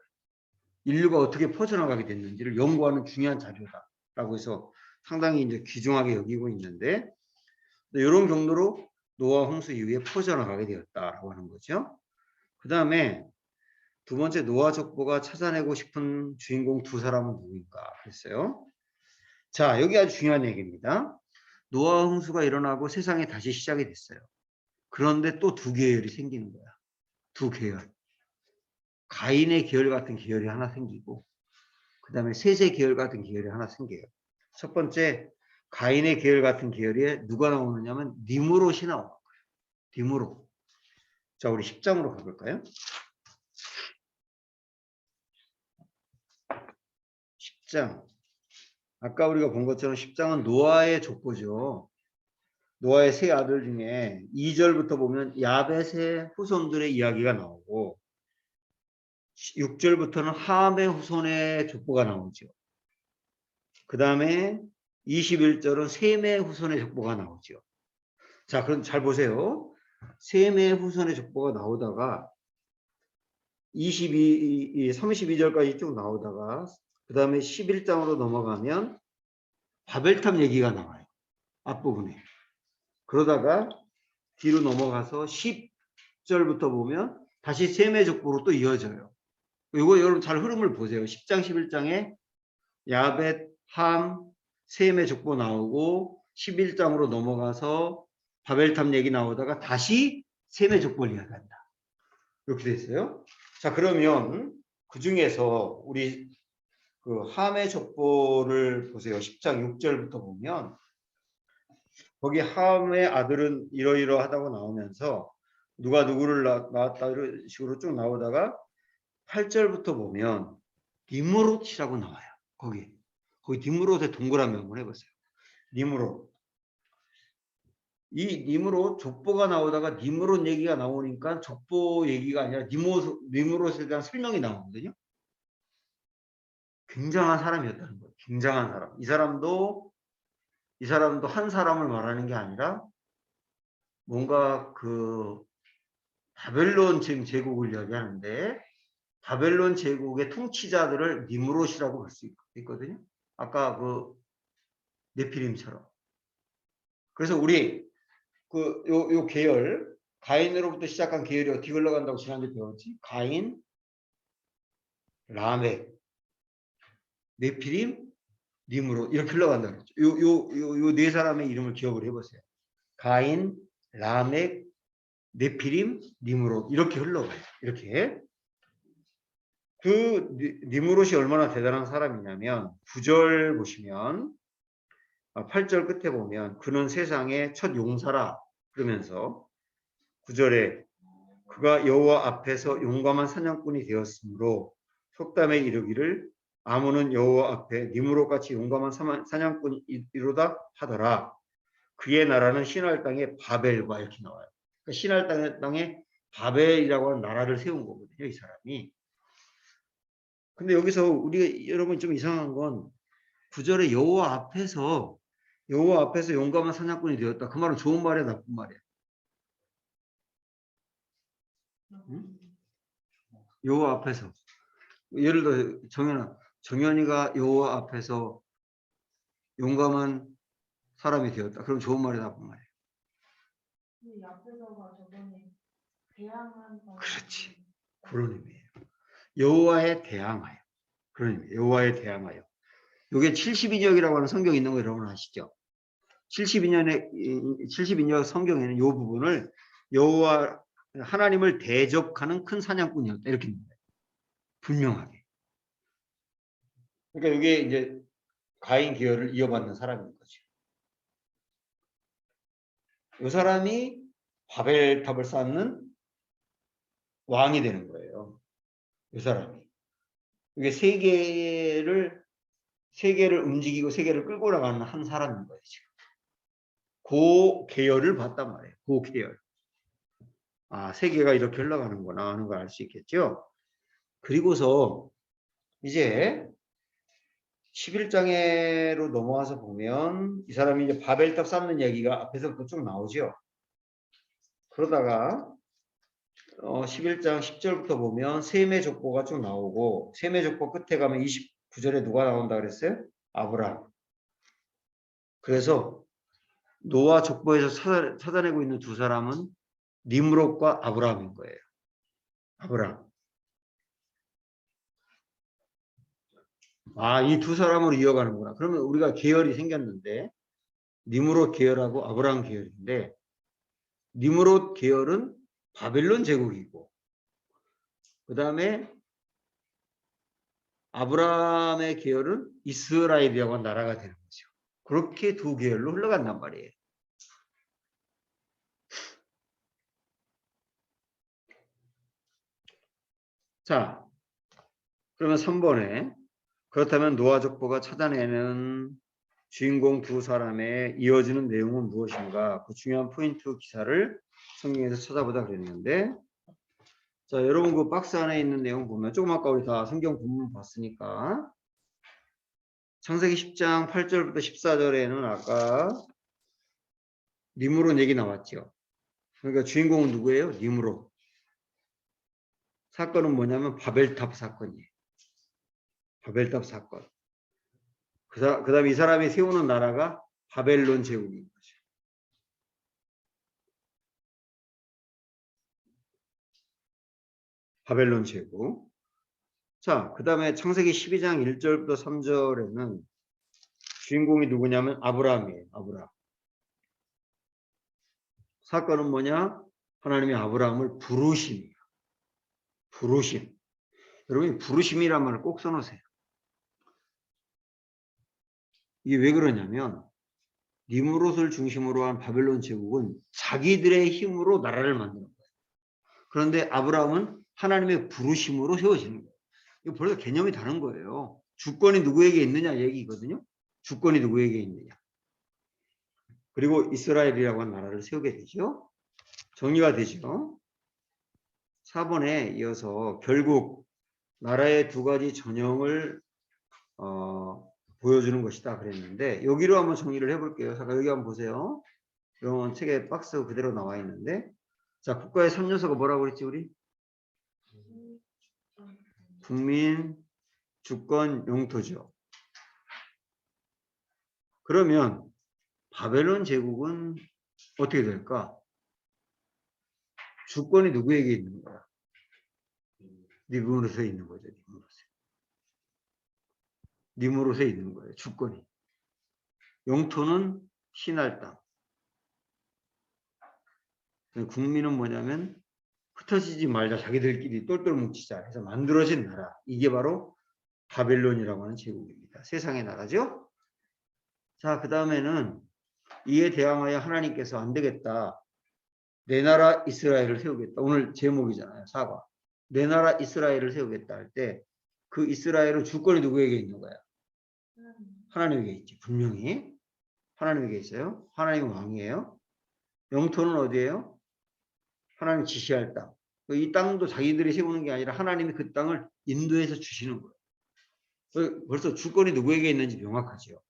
인류가 어떻게 퍼져나가게 됐는지를 연구하는 중요한 자료다라고 해서 상당히 이제 귀중하게 여기고 있는데 이런 경로로 노아 홍수 이후에 퍼져나가게 되었다라고 하는 거죠. 그 다음에 두 번째 노아 족보가 찾아내고 싶은 주인공 두 사람은 누구인가 그랬어요. 자, 여기 아주 중요한 얘기입니다. 노아 홍수가 일어나고 세상이 다시 시작이 됐어요. 그런데 또 두 계열이 생기는 거야. 두 계열. 가인의 계열 같은 계열이 하나 생기고 그 다음에 셋의 계열 같은 계열이 하나 생겨요. 첫 번째 가인의 계열 같은 계열에 누가 나오느냐면 니므롯이 나오는 거예요. 디므로. 자, 우리 10장으로 가볼까요? 10장. 아까 우리가 본 것처럼 10장은 노아의 족보죠. 노아의 세 아들 중에 2절부터 보면 야벳의 후손들의 이야기가 나오고 6절부터는 함의 후손의 족보가 나오죠. 그 다음에 21절은 셈의 후손의 족보가 나오죠. 자, 그럼 잘 보세요. 셈의 후손의 족보가 나오다가 32절까지 쭉 나오다가 그 다음에 11장으로 넘어가면 바벨탑 얘기가 나와요. 앞부분에. 그러다가 뒤로 넘어가서 10절부터 보면 다시 셈의 족보로 또 이어져요. 이거 여러분 잘 흐름을 보세요. 10장, 11장에 야벳, 함, 셈의 족보 나오고 11장으로 넘어가서 바벨탑 얘기 나오다가 다시 셈의 족보를 이야기한다. 이렇게 돼 있어요. 자, 그러면 그 중에서 우리 그 함의 족보를 보세요. 10장 6절부터 보면 거기 함의 아들은 이러이러하다고 나오면서 누가 누구를 낳았다 이런 식으로 쭉 나오다가 8절부터 보면 니므롯이라고 나와요. 거기 니므롯의 동그라미 한번 해보세요. 니므롯. 이 니므롯 족보가 나오다가 니므롯 얘기가 나오니까 족보 얘기가 아니라 니므롯에 대한 설명이 나오거든요. 굉장한 사람이었다는 거예요. 굉장한 사람. 이 사람도 한 사람을 말하는 게 아니라 뭔가 그 바벨론 제국을 이야기하는데 바벨론 제국의 통치자들을 니므롯이라고 할 수 있거든요. 아까 그 네피림처럼. 그래서 우리 요 계열 가인으로부터 시작한 계열이 어떻게 흘러간다고 지난주에 배웠지? 가인, 라멕, 네피림, 님으로 이렇게 흘러간다 그랬죠. 요 네 사람의 이름을 기억을 해보세요. 가인, 라멕, 네피림, 님으로 이렇게 흘러가요. 이렇게. 그 니므롯이 얼마나 대단한 사람이냐면 9절 보시면 8절 끝에 보면 그는 세상의 첫 용사라 그러면서 9절에 그가 여호와 앞에서 용감한 사냥꾼이 되었으므로 속담에 이르기를 아몬은 여호와 앞에 니므롯같이 용감한 사냥꾼이로다 하더라. 그의 나라는 신할 땅의 바벨과 이렇게 나와요. 그러니까 신할 땅에 바벨이라고 하는 나라를 세운 거거든요. 이 사람이. 근데 여기서 우리가 여러분 좀 이상한 건 9절에 여호와 앞에서 용감한 사냥꾼이 되었다. 그 말은 좋은 말이야, 나쁜 말이야? 응? 여호와 앞에서. 예를 들어 정연이가 여호와 앞에서 용감한 사람이 되었다. 그럼 좋은 말이야, 나쁜 말이야? 이 앞에서가 저번에 대항한 그렇지. 그런 의미예요. 여호와에 대항하여. 그런 의미예요. 여호와에 대항하여. 이게 72역이라고 하는 성경이 있는 거 여러분 아시죠? 72역 성경에는 이 부분을 여호와 하나님을 대적하는 큰 사냥꾼이었다. 이렇게 있는 거예요. 분명하게. 그러니까 이게 이제 가인 계열을 이어받는 사람인 거죠. 이 사람이 바벨탑을 쌓는 왕이 되는 거예요. 이 사람이. 이게 세계를 움직이고 세계를 끌고 나가는 한 사람인 거예요. 지금. 그 계열을 봤단 말이에요. 그 계열. 아, 세계가 이렇게 흘러가는구나 하는 걸 알 수 있겠죠. 그리고서 이제 11장으로 넘어와서 보면 이 사람이 이제 바벨탑 쌓는 얘기가 앞에서부터 쭉 나오죠. 그러다가 11장 10절부터 보면 셈의 족보가 쭉 나오고 셈의 족보 끝에 가면 29절에 누가 나온다 그랬어요? 아브라함. 그래서 노아 족보에서 찾아내고 있는 두 사람은 니므롯과 아브라함인 거예요. 아브라함. 아, 이 두 사람으로 이어가는구나. 그러면 우리가 계열이 생겼는데 니므롯 계열하고 아브라함 계열인데 니므롯 계열은 바벨론 제국이고 그 다음에 아브라함의 계열은 이스라엘이라고 하는 나라가 되는 거죠. 그렇게 두 계열로 흘러간단 말이에요. 자, 그러면 3번에 그렇다면 노아 족보가 찾아내는 주인공 두 사람의 이어지는 내용은 무엇인가? 그 중요한 포인트 기사를 성경에서 찾아보자 그랬는데, 자, 여러분 그 박스 안에 있는 내용 보면 조금 아까 우리 다 성경 본문 봤으니까 창세기 10장 8절부터 14절에는 아까 니므롯 얘기 나왔죠. 그러니까 주인공은 누구예요? 니므롯. 사건은 뭐냐면 바벨탑 사건이에요. 바벨탑 사건. 그 다음에 이 사람이 세우는 나라가 바벨론 제국인 거죠. 바벨론 제국. 자, 그 다음에 창세기 12장 1절부터 3절에는 주인공이 누구냐면 아브라함이에요. 아브라함. 사건은 뭐냐? 하나님이 아브라함을 부르심이에요. 부르심. 여러분이 부르심이란 말을 꼭 써놓으세요. 이게 왜 그러냐면 니므롯을 중심으로 한 바벨론 제국은 자기들의 힘으로 나라를 만드는 거예요. 그런데 아브라함은 하나님의 부르심으로 세워지는 거예요. 이거 벌써 개념이 다른 거예요. 주권이 누구에게 있느냐 얘기거든요. 주권이 누구에게 있느냐. 그리고 이스라엘이라고 하는 나라를 세우게 되죠. 정리가 되죠. 4번에 이어서 결국 나라의 두 가지 전형을 보여주는 것이다 그랬는데 여기로 한번 정리를 해볼게요. 잠깐 여기 한번 보세요. 이런 책에 박스 그대로 나와 있는데 자 국가의 3요소가 뭐라고 그랬지 우리? 국민, 주권, 영토죠. 그러면 바벨론 제국은 어떻게 될까? 주권이 누구에게 있는 거야? 니므롯에 있는 거죠. 니므롯에 있는 거예요. 주권이. 영토는 신할 땅. 국민은 뭐냐면 흩어지지 말자. 자기들끼리 똘똘 뭉치자 해서 만들어진 나라. 이게 바로 바벨론이라고 하는 제국입니다. 세상의 나라죠. 자, 그 다음에는 이에 대항하여 하나님께서 안 되겠다. 내 나라 이스라엘을 세우겠다. 오늘 제목이잖아요. 사과. 내 나라 이스라엘을 세우겠다 할 때 그 이스라엘은 주권이 누구에게 있는 거야? 하나님에게 있지. 분명히. 하나님에게 있어요. 하나님은 왕이에요. 영토는 어디예요? 하나님 지시할 땅. 이 땅도 자기들이 세우는 게 아니라 하나님이 그 땅을 인도해서 주시는 거예요. 벌써 주권이 누구에게 있는지 명확하죠.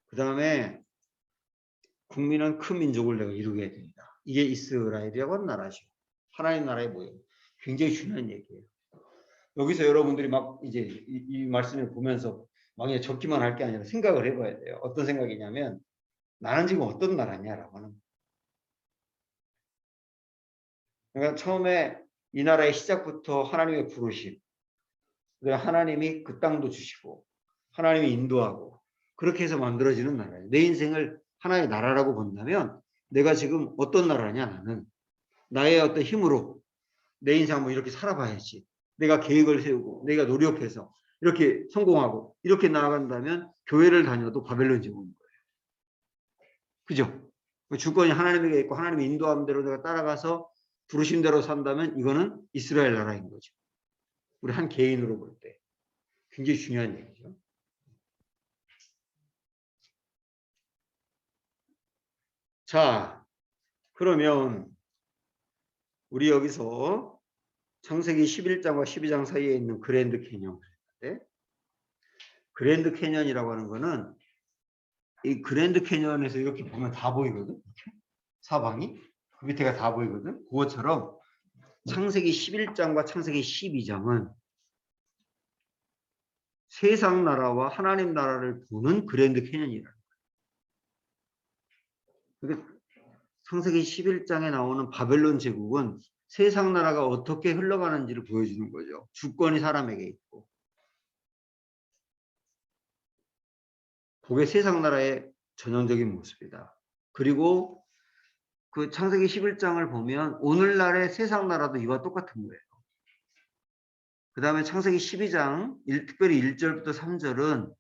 그 다음에 국민은 큰 민족을 내가 이루게 된다. 이게 이스라엘이라고 하는 나라죠. 하나님 나라의 모형. 굉장히 중요한 얘기예요. 여기서 여러분들이 막 이제 이 말씀을 보면서 막에 적기만 할 게 아니라 생각을 해봐야 돼요. 어떤 생각이냐면 나는 지금 어떤 나라냐라고 하는. 그러니까 처음에 이 나라의 시작부터 하나님의 부르심, 하나님이 그 땅도 주시고 하나님이 인도하고 그렇게 해서 만들어지는 나라예요. 내 인생을 하나의 나라라고 본다면 내가 지금 어떤 나라냐 나는 나의 어떤 힘으로 내 인생 한번 이렇게 살아봐야지. 내가 계획을 세우고 내가 노력해서 이렇게 성공하고 이렇게 나아간다면 교회를 다녀도 바벨론 제국인 거예요. 그죠? 주권이 하나님에게 있고 하나님이 인도하는 대로 내가 따라가서 부르신 대로 산다면 이거는 이스라엘 나라인 거죠. 우리 한 개인으로 볼 때 굉장히 중요한 얘기죠. 자, 그러면 우리 여기서 창세기 11장과 12장 사이에 있는 그랜드 캐년. 그랜드 캐년이라고 하는 거는 이 그랜드 캐년에서 이렇게 보면 다 보이거든. 이렇게? 사방이 그 밑에가 다 보이거든. 그것처럼 창세기 11장과 창세기 12장은 세상 나라와 하나님 나라를 보는 그랜드 캐년이라는 거예요. 그러니까 창세기 11장에 나오는 바벨론 제국은 세상 나라가 어떻게 흘러가는지를 보여주는 거죠. 주권이 사람에게 있고. 그게 세상 나라의 전형적인 모습이다. 그리고 그 창세기 11장을 보면 오늘날의 세상 나라도 이와 똑같은 거예요. 그 다음에 창세기 12장 특별히 1절부터 3절은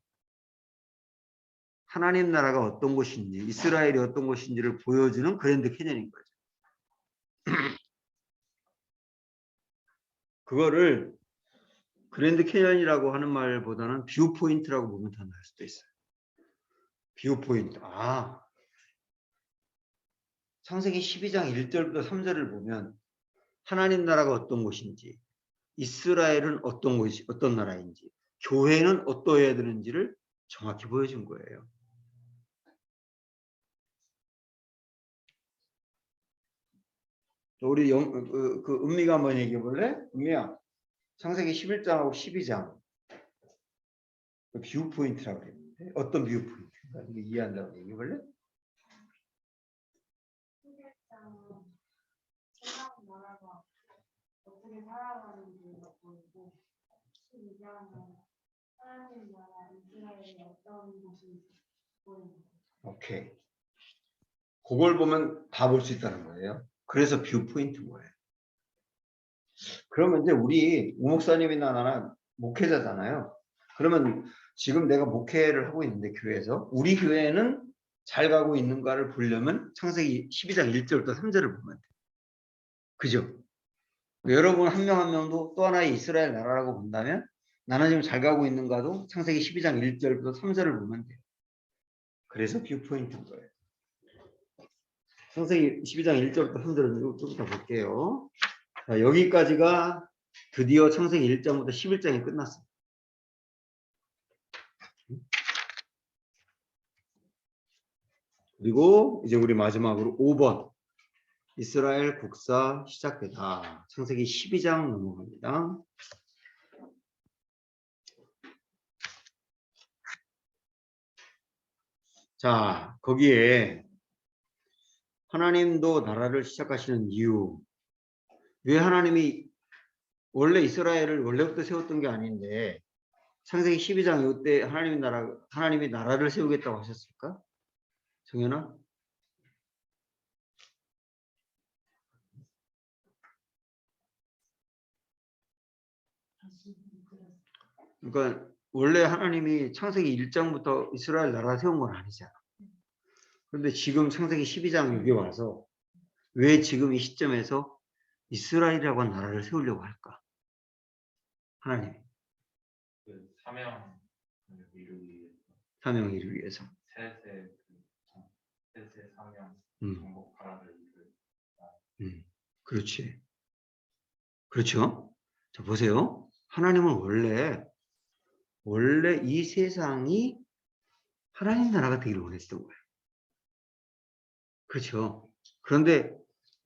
하나님 나라가 어떤 곳인지 이스라엘이 어떤 곳인지를 보여주는 그랜드 캐년인 거죠. 그거를 그랜드 캐년이라고 하는 말보다는 뷰 포인트라고 보면 더 나을 수도 있어요. 뷰 포인트. 아, 창세기 12장 1절부터 3절을 보면 하나님 나라가 어떤 곳인지, 이스라엘은 어떤 곳이 어떤 나라인지, 교회는 어떠해야 되는지를 정확히 보여준 거예요. 우리 은미가 한번 얘기해 볼래? 은미야, 창세기 11장하고 12장 뷰 포인트라고 그랬는데 어떤 뷰 포인트인가 이게 이해한다고 얘기해 볼래? 11장 세상 나라가 어떻게 살아가는지가 보이고 12장은 하나님 나라 이스라엘이 어떤 곳인지 보이고 오케이. 그걸 보면 다 볼 수 있다는 거예요. 그래서 뷰 포인트인 거예요. 그러면 이제 우리 우목사님이나 나나 목회자잖아요. 그러면 지금 내가 목회를 하고 있는데 교회에서 우리 교회는 잘 가고 있는가를 보려면 창세기 12장 1절부터 3절을 보면 돼요. 그죠? 여러분 한 명 한 명도 또 하나의 이스라엘 나라라고 본다면 나는 지금 잘 가고 있는가도 창세기 12장 1절부터 3절을 보면 돼요. 그래서 뷰 포인트인 거예요. 창세기 12장 1절부터 3절은 좀 이따 볼게요. 자, 여기까지가 드디어 창세기 1장부터 11장이 끝났어요. 그리고 이제 우리 마지막으로 5번 이스라엘 국사 시작되다. 창세기 12장 넘어갑니다. 자, 거기에 하나님도 나라를 시작하시는 이유. 왜 하나님이 원래 이스라엘을 원래부터 세웠던 게 아닌데 창세기 12장 이때 하나님이 나라를 세우겠다고 하셨을까? 정연아? 그러니까 원래 하나님이 창세기 1장부터 이스라엘 나라 세운 건 아니잖아. 그런데 지금 창세기 12장 여기 와서 왜 지금 이 시점에서 이스라엘이라고 하는 나라를 세우려고 할까? 하나님이. 그 사명을 이루기 위해서 사명을 이루기 위해서. 셋의 사명 음. 정복 나라를 이루기. 그렇지. 그렇죠? 자, 보세요. 하나님은 원래 이 세상이 하나님 나라가 되기를 원했던 거예요. 그렇죠. 그런데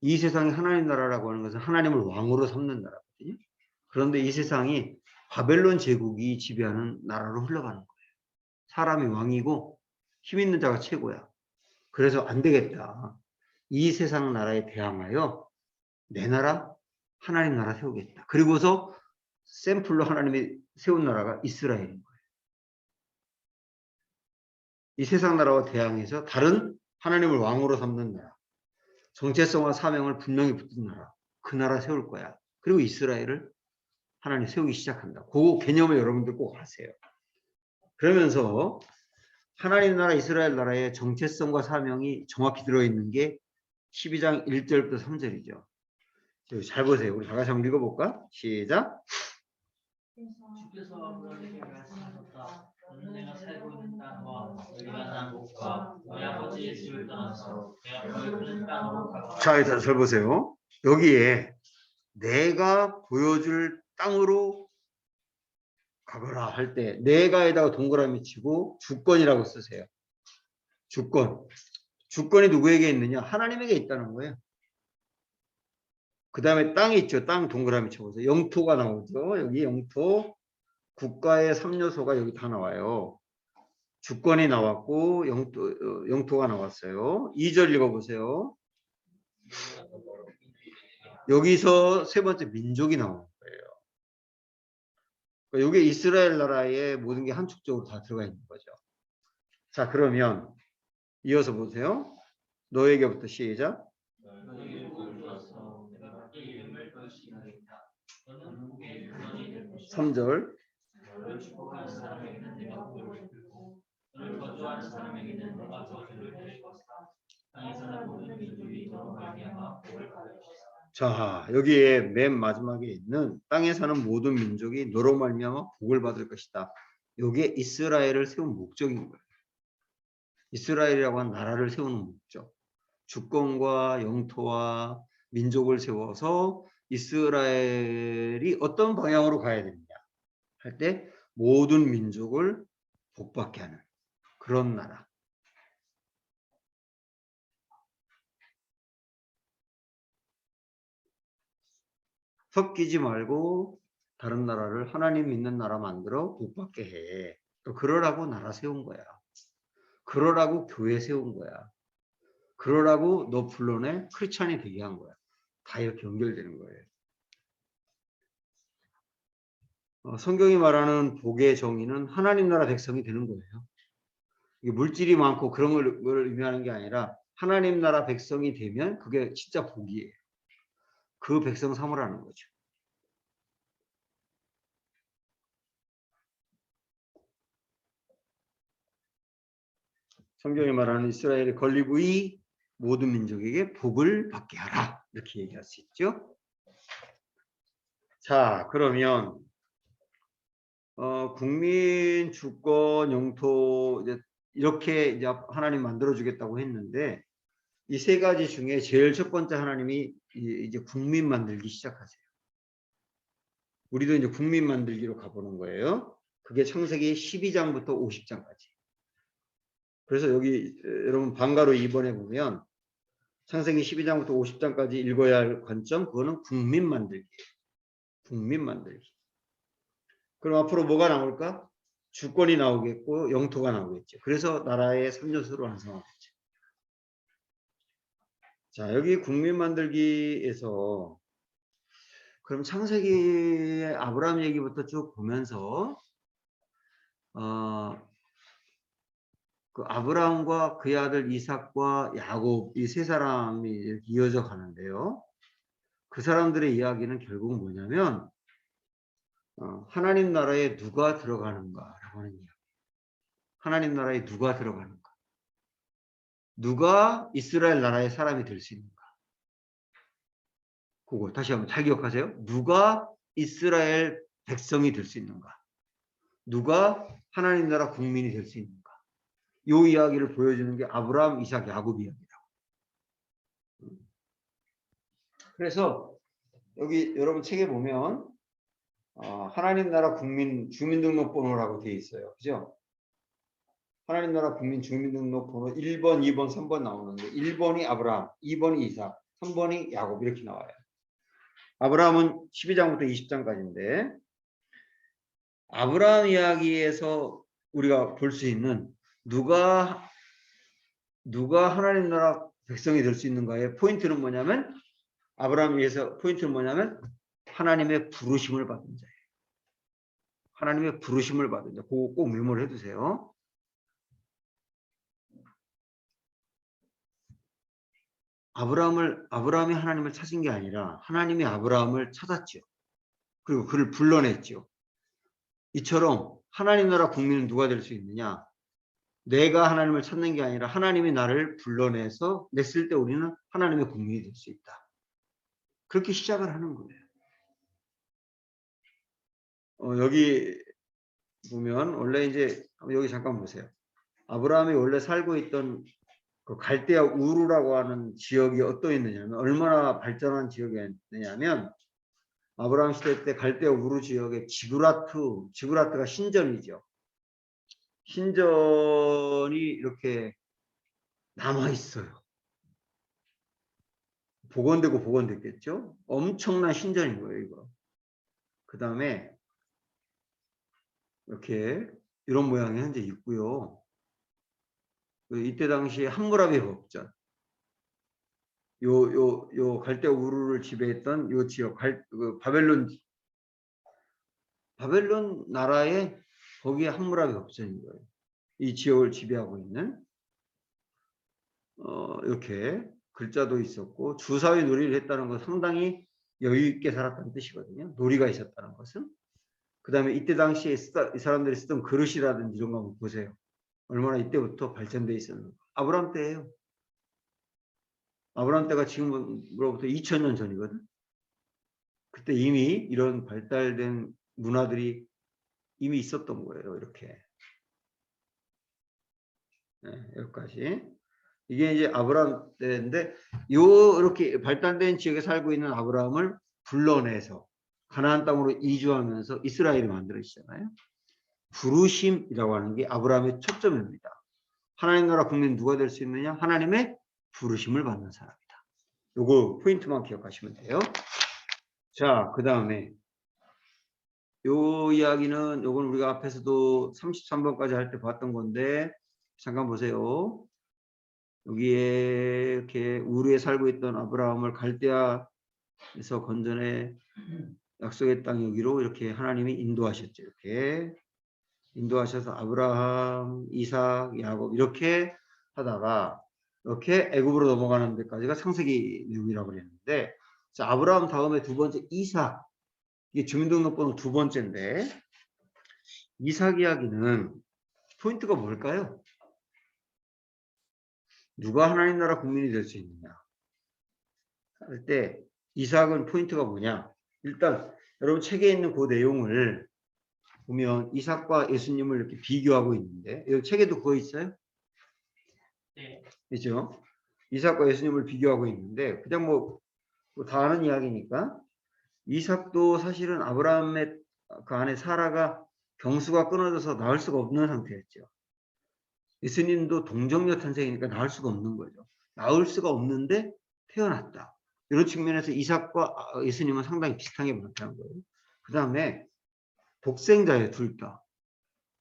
이 세상이 하나님 나라라고 하는 것은 하나님을 왕으로 삼는 나라거든요. 그런데 이 세상이 바벨론 제국이 지배하는 나라로 흘러가는 거예요. 사람이 왕이고 힘 있는 자가 최고야. 그래서 안 되겠다. 이 세상 나라에 대항하여 내 나라, 하나님 나라 세우겠다. 그리고서 샘플로 하나님이 세운 나라가 이스라엘인 거예요. 이 세상 나라와 대항해서 다른 하나님을 왕으로 삼는 나라, 정체성과 사명을 분명히 붙든 나라, 그 나라 세울 거야. 그리고 이스라엘을 하나님 세우기 시작한다. 그 개념을 여러분들 꼭 아세요. 그러면서 하나님 나라, 이스라엘 나라의 정체성과 사명이 정확히 들어있는 게 12장 1절부터 3절이죠. 잘 보세요. 우리 다 같이 한번 읽어볼까? 시작. 주께서 아브라함에게 말씀하셨다. 너는 내가 살고 있는 땅과 너희가 난 곳과 너희 아버지의 집을 떠나서 내가 보여주는 땅으로 가거라. 자, 일단 잘 보세요. 여기에 내가 보여줄 땅으로 가거라 할 때 내가에다가 동그라미 치고 주권이라고 쓰세요. 주권. 주권이 누구에게 있느냐? 하나님에게 있다는 거예요. 그 다음에 땅이 있죠. 땅 동그라미 쳐보세요. 영토가 나오죠. 여기 영토. 국가의 3요소가 여기 다 나와요. 주권이 나왔고 영토가 나왔어요. 2절 읽어보세요. 여기서 세 번째 민족이 나오는 거예요. 그러니까 이게 이스라엘 나라의 모든 게 함축적으로 다 들어가 있는 거죠. 자, 그러면 이어서 보세요. 너에게부터 시작. 너희에게 복을 주어서 내가 너희 이름을 거듭시하겠다. 너는 복의 근원이 될 것이다. 3절. 너를 축복하는 사람에게는 내가 복을 주고 너를 저주하는 사람에게는 내가 저주를 내릴 것이다. 땅에서 난 모든 민족이 너로 말미암아 복을 받을 것이다. 자, 여기에 맨 마지막에 있는 땅에 사는 모든 민족이 너로 말미암아 복을 받을 것이다. 이게 이스라엘을 세운 목적인 거예요. 이스라엘이라고 하는 나라를 세우는 목적. 주권과 영토와 민족을 세워서 이스라엘이 어떤 방향으로 가야 되느냐 할 때 모든 민족을 복받게 하는 그런 나라. 섞이지 말고 다른 나라를 하나님 믿는 나라 만들어 복받게 해. 또 그러라고 나라 세운 거야. 그러라고 교회 세운 거야. 그러라고 너 불러내 크리스찬이 되게 한 거야. 다 이렇게 연결되는 거예요. 성경이 말하는 복의 정의는 하나님 나라 백성이 되는 거예요. 이게 물질이 많고 그런 걸 의미하는 게 아니라 하나님 나라 백성이 되면 그게 진짜 복이에요. 그 백성 삼으라는 거죠. 성경이 말하는 이스라엘의 건립의 모든 민족에게 복을 받게 하라. 이렇게 얘기할 수 있죠. 자, 그러면 국민, 주권, 영토 이제 이렇게 이제 하나님 만들어 주겠다고 했는데 이 세 가지 중에 제일 첫 번째 하나님이 이제 국민 만들기 시작하세요. 우리도 이제 국민 만들기로 가보는 거예요. 그게 창세기 12장부터 50장까지. 그래서 여기 여러분 방가로 2번에 보면 창세기 12장부터 50장까지 읽어야 할 관점 그거는 국민 만들기예요. 국민 만들기. 그럼 앞으로 뭐가 나올까? 주권이 나오겠고 영토가 나오겠죠. 그래서 나라의 3요소로 완성하겠죠. 자, 여기 국민 만들기에서 그럼 창세기의 아브라함 얘기부터 쭉 보면서 그 아브라함과 그의 아들 이삭과 야곱 이 세 사람이 이렇게 이어져 가는데요. 그 사람들의 이야기는 결국 뭐냐면 하나님 나라에 누가 들어가는가라고 하는 이야기. 하나님 나라에 누가 들어가는가? 누가 이스라엘 나라의 사람이 될 수 있는가? 그거 다시 한번 잘 기억하세요. 누가 이스라엘 백성이 될 수 있는가? 누가 하나님 나라 국민이 될 수 있는가? 이 이야기를 보여주는 게 아브라함, 이삭, 야곱 이야기라고. 그래서 여기 여러분 책에 보면 하나님 나라 국민 주민등록번호라고 되어 있어요. 그죠? 하나님 나라 국민 주민등록번호 1번, 2번, 3번 나오는데 1번이 아브라함, 2번이 이삭, 3번이 야곱 이렇게 나와요. 아브라함은 12장부터 20장까지인데 아브라함 이야기에서 우리가 볼 수 있는 누가 하나님 나라 백성이 될 수 있는가의 포인트는 뭐냐면 아브라함 위해서 포인트는 뭐냐면 하나님의 부르심을 받은 자예요. 하나님의 부르심을 받은 자. 그거 꼭 메모를 해두세요. 아브라함이 하나님을 찾은 게 아니라 하나님이 아브라함을 찾았죠. 그리고 그를 불러냈죠. 이처럼 하나님 나라 국민은 누가 될 수 있느냐? 내가 하나님을 찾는 게 아니라 하나님이 나를 불러내서 냈을 때 우리는 하나님의 국민이 될 수 있다. 그렇게 시작을 하는 거예요. 여기 보면 원래 이제 여기 잠깐 보세요. 아브라함이 원래 살고 있던 그 갈대아 우르라고 하는 지역이 어떠했느냐면 얼마나 발전한 지역이었느냐면 아브라함 시대 때 갈대아 우르 지역에 지브라트가 신전이죠. 신전이 이렇게 남아 있어요. 복원됐겠죠. 엄청난 신전인 거예요, 이거. 그 다음에 이렇게 이런 모양이 현재 있고요. 이때 당시에 함무라비 법전, 요 갈대아 우르를 지배했던 요 지역, 바벨론 나라에 거기에 함무라비 법전인 거예요. 이 지역을 지배하고 있는 이렇게 글자도 있었고 주사위 놀이를 했다는 건 상당히 여유 있게 살았다는 뜻이거든요. 놀이가 있었다는 것은. 그 다음에 이때 당시에 이 사람들이 쓰던 그릇이라든지 이런 거 한번 보세요. 얼마나 이때부터 발전돼 있었는가. 아브라함 때예요. 아브라함 때가 지금으로부터 2000년 전이거든. 그때 이미 이런 발달된 문화들이 이미 있었던 거예요. 이렇게. 네, 여기까지. 이게 이제 아브라함 때인데 이렇게 발달된 지역에 살고 있는 아브라함을 불러내서 가나안 땅으로 이주하면서 이스라엘이 만들어지잖아요. 부르심이라고 하는 게 아브라함의 초점입니다. 하나님 나라 국민 누가 될 수 있느냐? 하나님의 부르심을 받는 사람이다. 요거 포인트만 기억하시면 돼요. 자, 그 다음에 요 이야기는 요건 우리가 앞에서도 33번까지 할 때 봤던 건데 잠깐 보세요. 여기에 이렇게 우르에 살고 있던 아브라함을 갈대아에서 건져내 약속의 땅 여기로 이렇게 하나님이 인도하셨죠. 이렇게 인도하셔서 아브라함, 이삭, 야곱 이렇게 하다가 이렇게 애굽으로 넘어가는 데까지가 창세기 내용이라고 그랬는데, 자, 아브라함 다음에 두 번째 이삭, 이게 주민등록번호 두 번째인데 이삭 이야기는 포인트가 뭘까요? 누가 하나님 나라 국민이 될 수 있느냐 할 때 이삭은 포인트가 뭐냐? 일단 여러분 책에 있는 그 내용을 보면 이삭과 예수님을 이렇게 비교하고 있는데 여기 책에도 그거 있어요? 네. 있죠? 이삭과 예수님을 비교하고 있는데 그냥 뭐 다 아는 이야기니까 이삭도 사실은 아브라함의 그 안에 사라가 경수가 끊어져서 낳을 수가 없는 상태였죠. 예수님도 동정녀 탄생이니까 낳을 수가 없는 거죠. 낳을 수가 없는데 태어났다. 이런 측면에서 이삭과 예수님은 상당히 비슷하게 나타난 거예요. 그 다음에 독생자예요, 둘 다.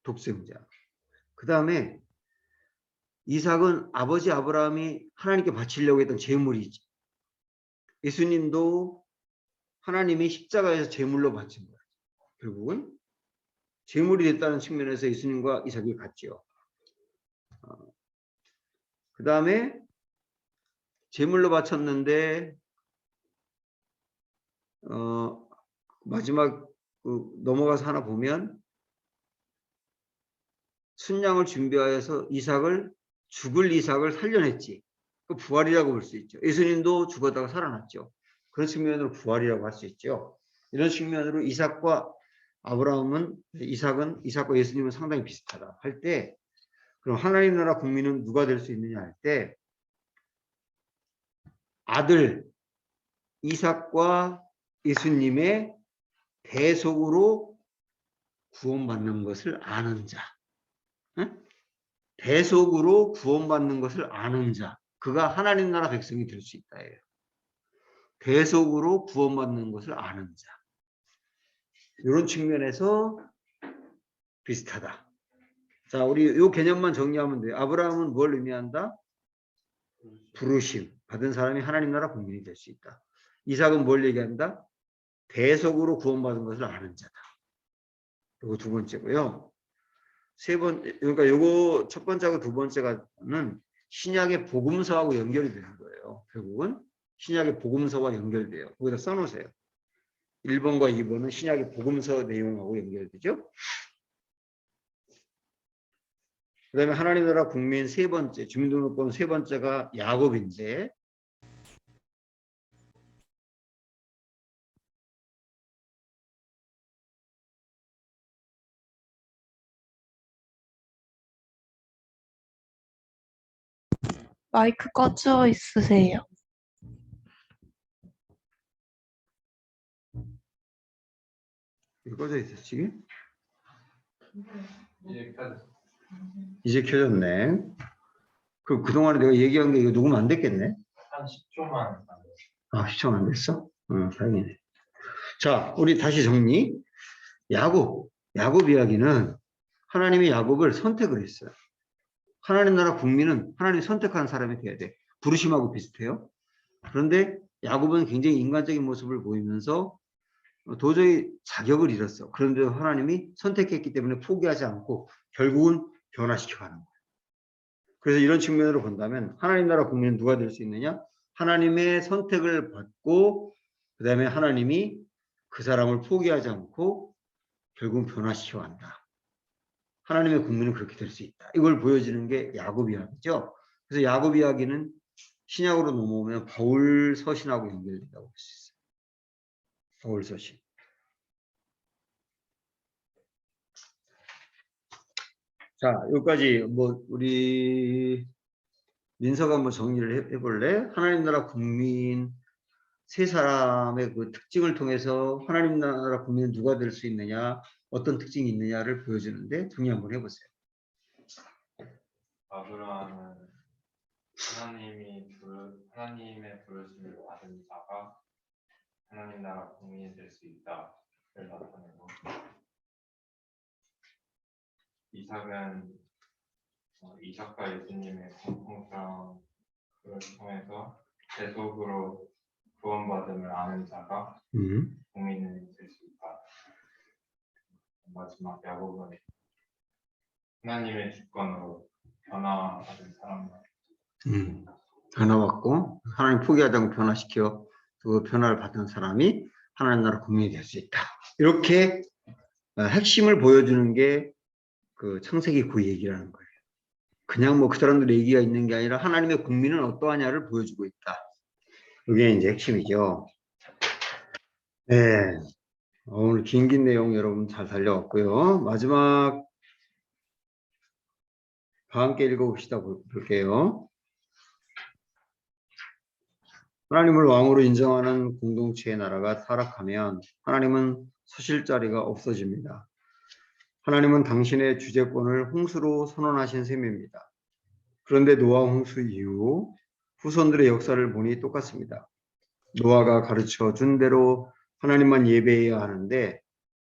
독생자. 그 다음에 이삭은 아버지 아브라함이 하나님께 바치려고 했던 제물이지. 예수님도 하나님이 십자가에서 제물로 바친 거예요. 결국은 제물이 됐다는 측면에서 예수님과 이삭이 같지요. 그 다음에 제물로 바쳤는데 마지막 넘어가서 하나 보면 순양을 준비하여서 죽을 이삭을 살려냈지. 그 부활이라고 볼 수 있죠. 예수님도 죽었다가 살아났죠. 그런 측면으로 부활이라고 할 수 있죠. 이런 측면으로 이삭과 예수님은 상당히 비슷하다 할 때, 그럼 하나님 나라 국민은 누가 될 수 있느냐 할 때, 아들 이삭과 예수님의 대속으로 구원받는 것을 아는 자. 응? 대속으로 구원받는 것을 아는 자. 그가 하나님 나라 백성이 될 수 있다예요. 대속으로 구원받는 것을 아는 자. 이런 측면에서 비슷하다. 자, 우리 이 개념만 정리하면 돼요. 아브라함은 뭘 의미한다? 부르심. 받은 사람이 하나님 나라 국민이 될 수 있다. 이삭은 뭘 얘기한다? 대속으로 구원받은 것을 아는 자다. 이거 두 번째고요. 그러니까 요거 첫 번째하고 두 번째가는 신약의 복음서하고 연결이 되는 거예요. 결국은 신약의 복음서와 연결돼요. 거기다 써놓으세요. 1번과 2번은 신약의 복음서 내용하고 연결되죠. 그 다음에 하나님 나라 국민 세 번째, 주민등록번 세 번째가 야곱인데, 마이크 꺼져 있으세요. 이거 꺼져 있었지? 이제 켜졌어. 이제 켜졌네. 그동안에 내가 얘기한 게 이거 녹음 안 됐겠네? 한 10초만. 아, 시청 안 됐어? 다행이네. 자, 우리 다시 정리. 야곱 이야기는 하나님이 야곱을 선택을 했어요. 하나님 나라 국민은 하나님 선택한 사람이 돼야 돼. 부르심하고 비슷해요. 그런데 야곱은 굉장히 인간적인 모습을 보이면서 도저히 자격을 잃었어. 그런데 하나님이 선택했기 때문에 포기하지 않고 결국은 변화시켜가는 거예요. 그래서 이런 측면으로 본다면 하나님 나라 국민은 누가 될 수 있느냐? 하나님의 선택을 받고 그 다음에 하나님이 그 사람을 포기하지 않고 결국은 변화시켜간다. 하나님의 국민은 그렇게 될 수 있다. 이걸 보여주는 게 야곱 이야기죠. 그래서 야곱 이야기는 신약으로 넘어오면 바울 서신하고 연결된다고 볼 수 있어요. 바울 서신. 자, 여기까지 뭐 우리 민서가 한번 정리를 해볼래? 하나님 나라 국민 세 사람의 그 특징을 통해서 하나님 나라 국민은 누가 될 수 있느냐, 어떤 특징이 있느냐를 보여주는데 정리 한번 해보세요. 아브라함은 하나님의 부르심을 받은 자가 하나님 나라 국민이 될 수 있다를 나타내고, 이삭은 이삭과 예수님의 공통점을 통해서 대속으로 구원받음을 아는 자가 국민이 될 수 있다. 마지막 야곱은 하나님의 주권으로 변화받은 사람들. 변화받고 하나님 포기하지 않고 변화시켜 그 변화를 받은 사람이 하나님 나라 국민이 될 수 있다. 이렇게 핵심을 보여주는 게 그 창세기 9 얘기라는 거예요. 그냥 뭐 그 사람들의 얘기가 있는 게 아니라 하나님의 국민은 어떠하냐를 보여주고 있다. 이게 이제 핵심이죠. 네. 오늘 긴 내용 여러분 잘 살려왔고요. 마지막 다 함께 읽어봅시다. 볼게요. 하나님을 왕으로 인정하는 공동체의 나라가 타락하면 하나님은 서실 자리가 없어집니다. 하나님은 당신의 주재권을 홍수로 선언하신 셈입니다. 그런데 노아 홍수 이후 후손들의 역사를 보니 똑같습니다. 노아가 가르쳐 준 대로 하나님만 예배해야 하는데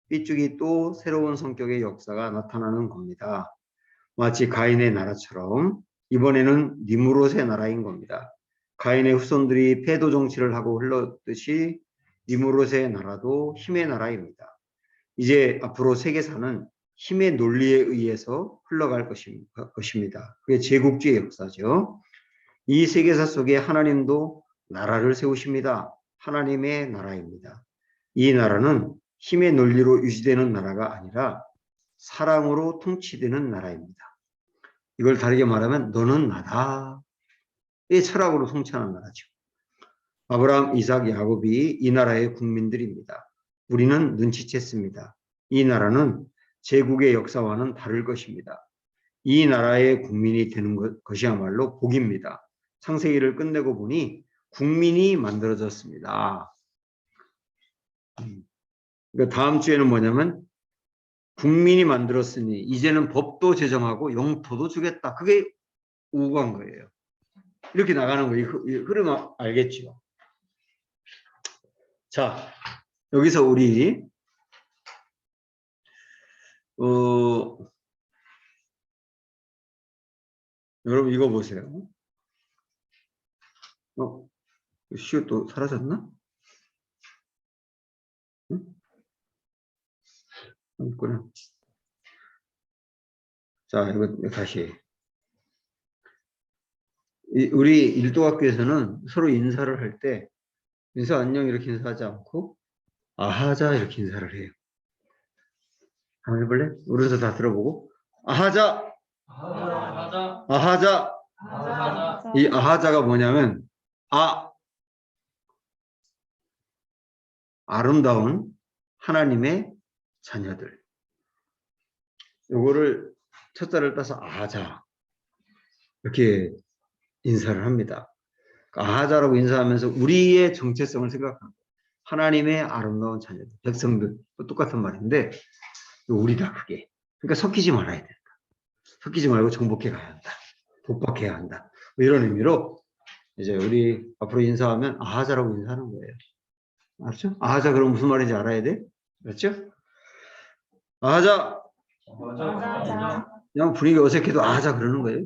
삐죽이 또 새로운 성격의 역사가 나타나는 겁니다. 마치 가인의 나라처럼 이번에는 니무롯의 나라인 겁니다. 가인의 후손들이 패도 정치를 하고 흘렀듯이 니무롯의 나라도 힘의 나라입니다. 이제 앞으로 세계사는 힘의 논리에 의해서 흘러갈 것입니다. 그게 제국주의 역사죠. 이 세계사 속에 하나님도 나라를 세우십니다. 하나님의 나라입니다. 이 나라는 힘의 논리로 유지되는 나라가 아니라 사랑으로 통치되는 나라입니다. 이걸 다르게 말하면 너는 나다. 이 철학으로 통치하는 나라죠. 아브라함, 이삭, 야곱이 이 나라의 국민들입니다. 우리는 눈치챘습니다. 이 나라는 제국의 역사와는 다를 것입니다. 이 나라의 국민이 되는 것이야말로 복입니다. 창세기를 끝내고 보니 국민이 만들어졌습니다. 그러니까 다음 주에는 뭐냐면 국민이 만들었으니 이제는 법도 제정하고 영토도 주겠다. 그게 오고 간 거예요. 이렇게 나가는 거예요. 흐름 알겠죠? 자, 여기서 우리 여러분 이거 보세요. 시옷 또 사라졌나? 응? 있구나. 자, 이거 다시. 우리 일도학교에서는 서로 인사를 할 때 인사 안녕 이렇게 인사하지 않고 아하자 이렇게 인사를 해요. 한번 해볼래? 우리도 다 들어보고 아하자, 아하자, 아하자. 아하자. 이 아하자가 뭐냐면 아름다운 하나님의 자녀들. 요거를 첫자를 따서 아하자 이렇게 인사를 합니다. 아하자라고 인사하면서 우리의 정체성을 생각합니다. 하나님의 아름다운 자녀들, 백성들 똑같은 말인데 우리다 그게. 그러니까 섞이지 말아야 된다. 섞이지 말고 정복해 가야 한다. 복박해야 한다. 뭐 이런 의미로 이제 우리 앞으로 인사하면 아하자라고 인사하는 거예요. 알았죠? 아하자 그럼 무슨 말인지 알아야 돼? 그렇죠? 아하자. 그냥 분위기 어색해도 아하자 그러는 거예요.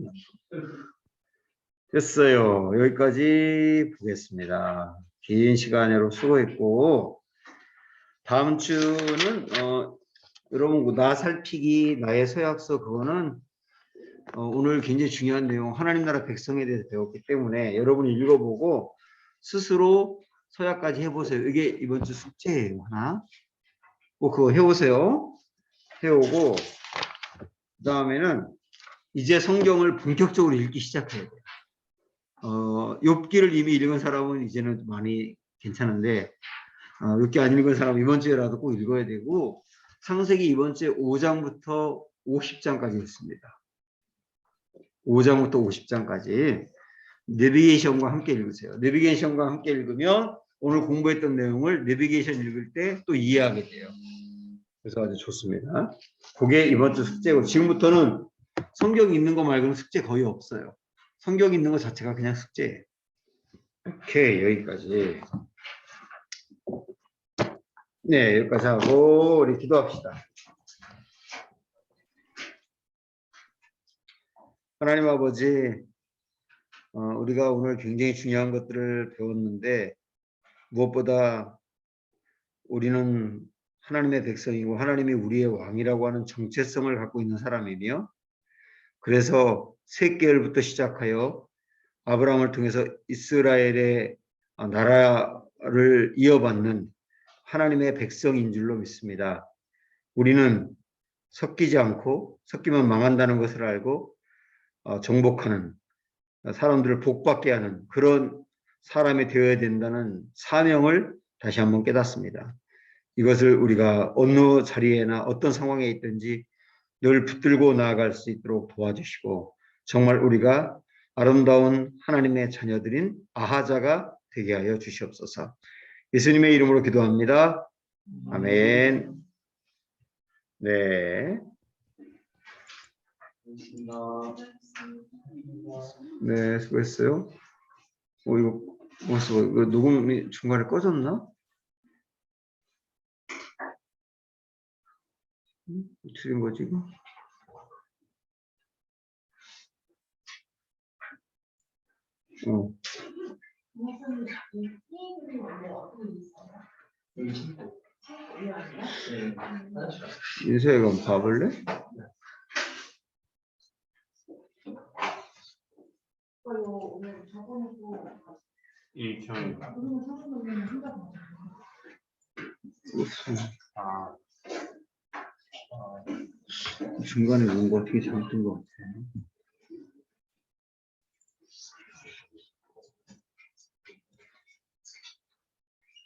됐어요. 여기까지 보겠습니다. 긴 시간으로 수고했고 다음 주는 여러분 나 살피기 나의 서약서 그거는 오늘 굉장히 중요한 내용 하나님 나라 백성에 대해서 배웠기 때문에 여러분이 읽어보고 스스로 서약까지 해보세요. 이게 이번 주 숙제예요. 하나 꼭 그거 해오세요. 해오고 그 다음에는 이제 성경을 본격적으로 읽기 시작해야 돼요. 욥기를 이미 읽은 사람은 이제는 많이 괜찮은데 욥기 안 읽은 사람은 이번 주에라도 꼭 읽어야 되고 창세기 이번 주에 5장부터 50장까지 있습니다. 5장부터 50장까지 내비게이션과 함께 읽으세요. 내비게이션과 함께 읽으면 오늘 공부했던 내용을 내비게이션 읽을 때 또 이해하게 돼요. 그래서 아주 좋습니다. 그게 이번 주 숙제고 지금부터는 성경 읽는 거 말고는 숙제 거의 없어요. 성경 읽는 거 자체가 그냥 숙제예요. 오케이, 여기까지. 네, 여기까지 하고 우리 기도합시다. 하나님 아버지, 우리가 오늘 굉장히 중요한 것들을 배웠는데 무엇보다 우리는 하나님의 백성이고 하나님이 우리의 왕이라고 하는 정체성을 갖고 있는 사람이며 그래서 셋계열부터 시작하여 아브라함을 통해서 이스라엘의 나라를 이어받는 하나님의 백성인 줄로 믿습니다. 우리는 섞이지 않고 섞이면 망한다는 것을 알고 정복하는 사람들을 복받게 하는 그런 사람이 되어야 된다는 사명을 다시 한번 깨닫습니다. 이것을 우리가 어느 자리에나 어떤 상황에 있든지 늘 붙들고 나아갈 수 있도록 도와주시고 정말 우리가 아름다운 하나님의 자녀들인 아하자가 되게 하여 주시옵소서. 예수님의 이름으로 기도합니다. 아멘. 네. 네, 수고했어요. 이거 녹음이 중간에 꺼졌나? 어떻게 된 거지? 이거? 인쇄가 한번 봐볼래? 중간에 뭔가 어떻게 잘못된 것 같아.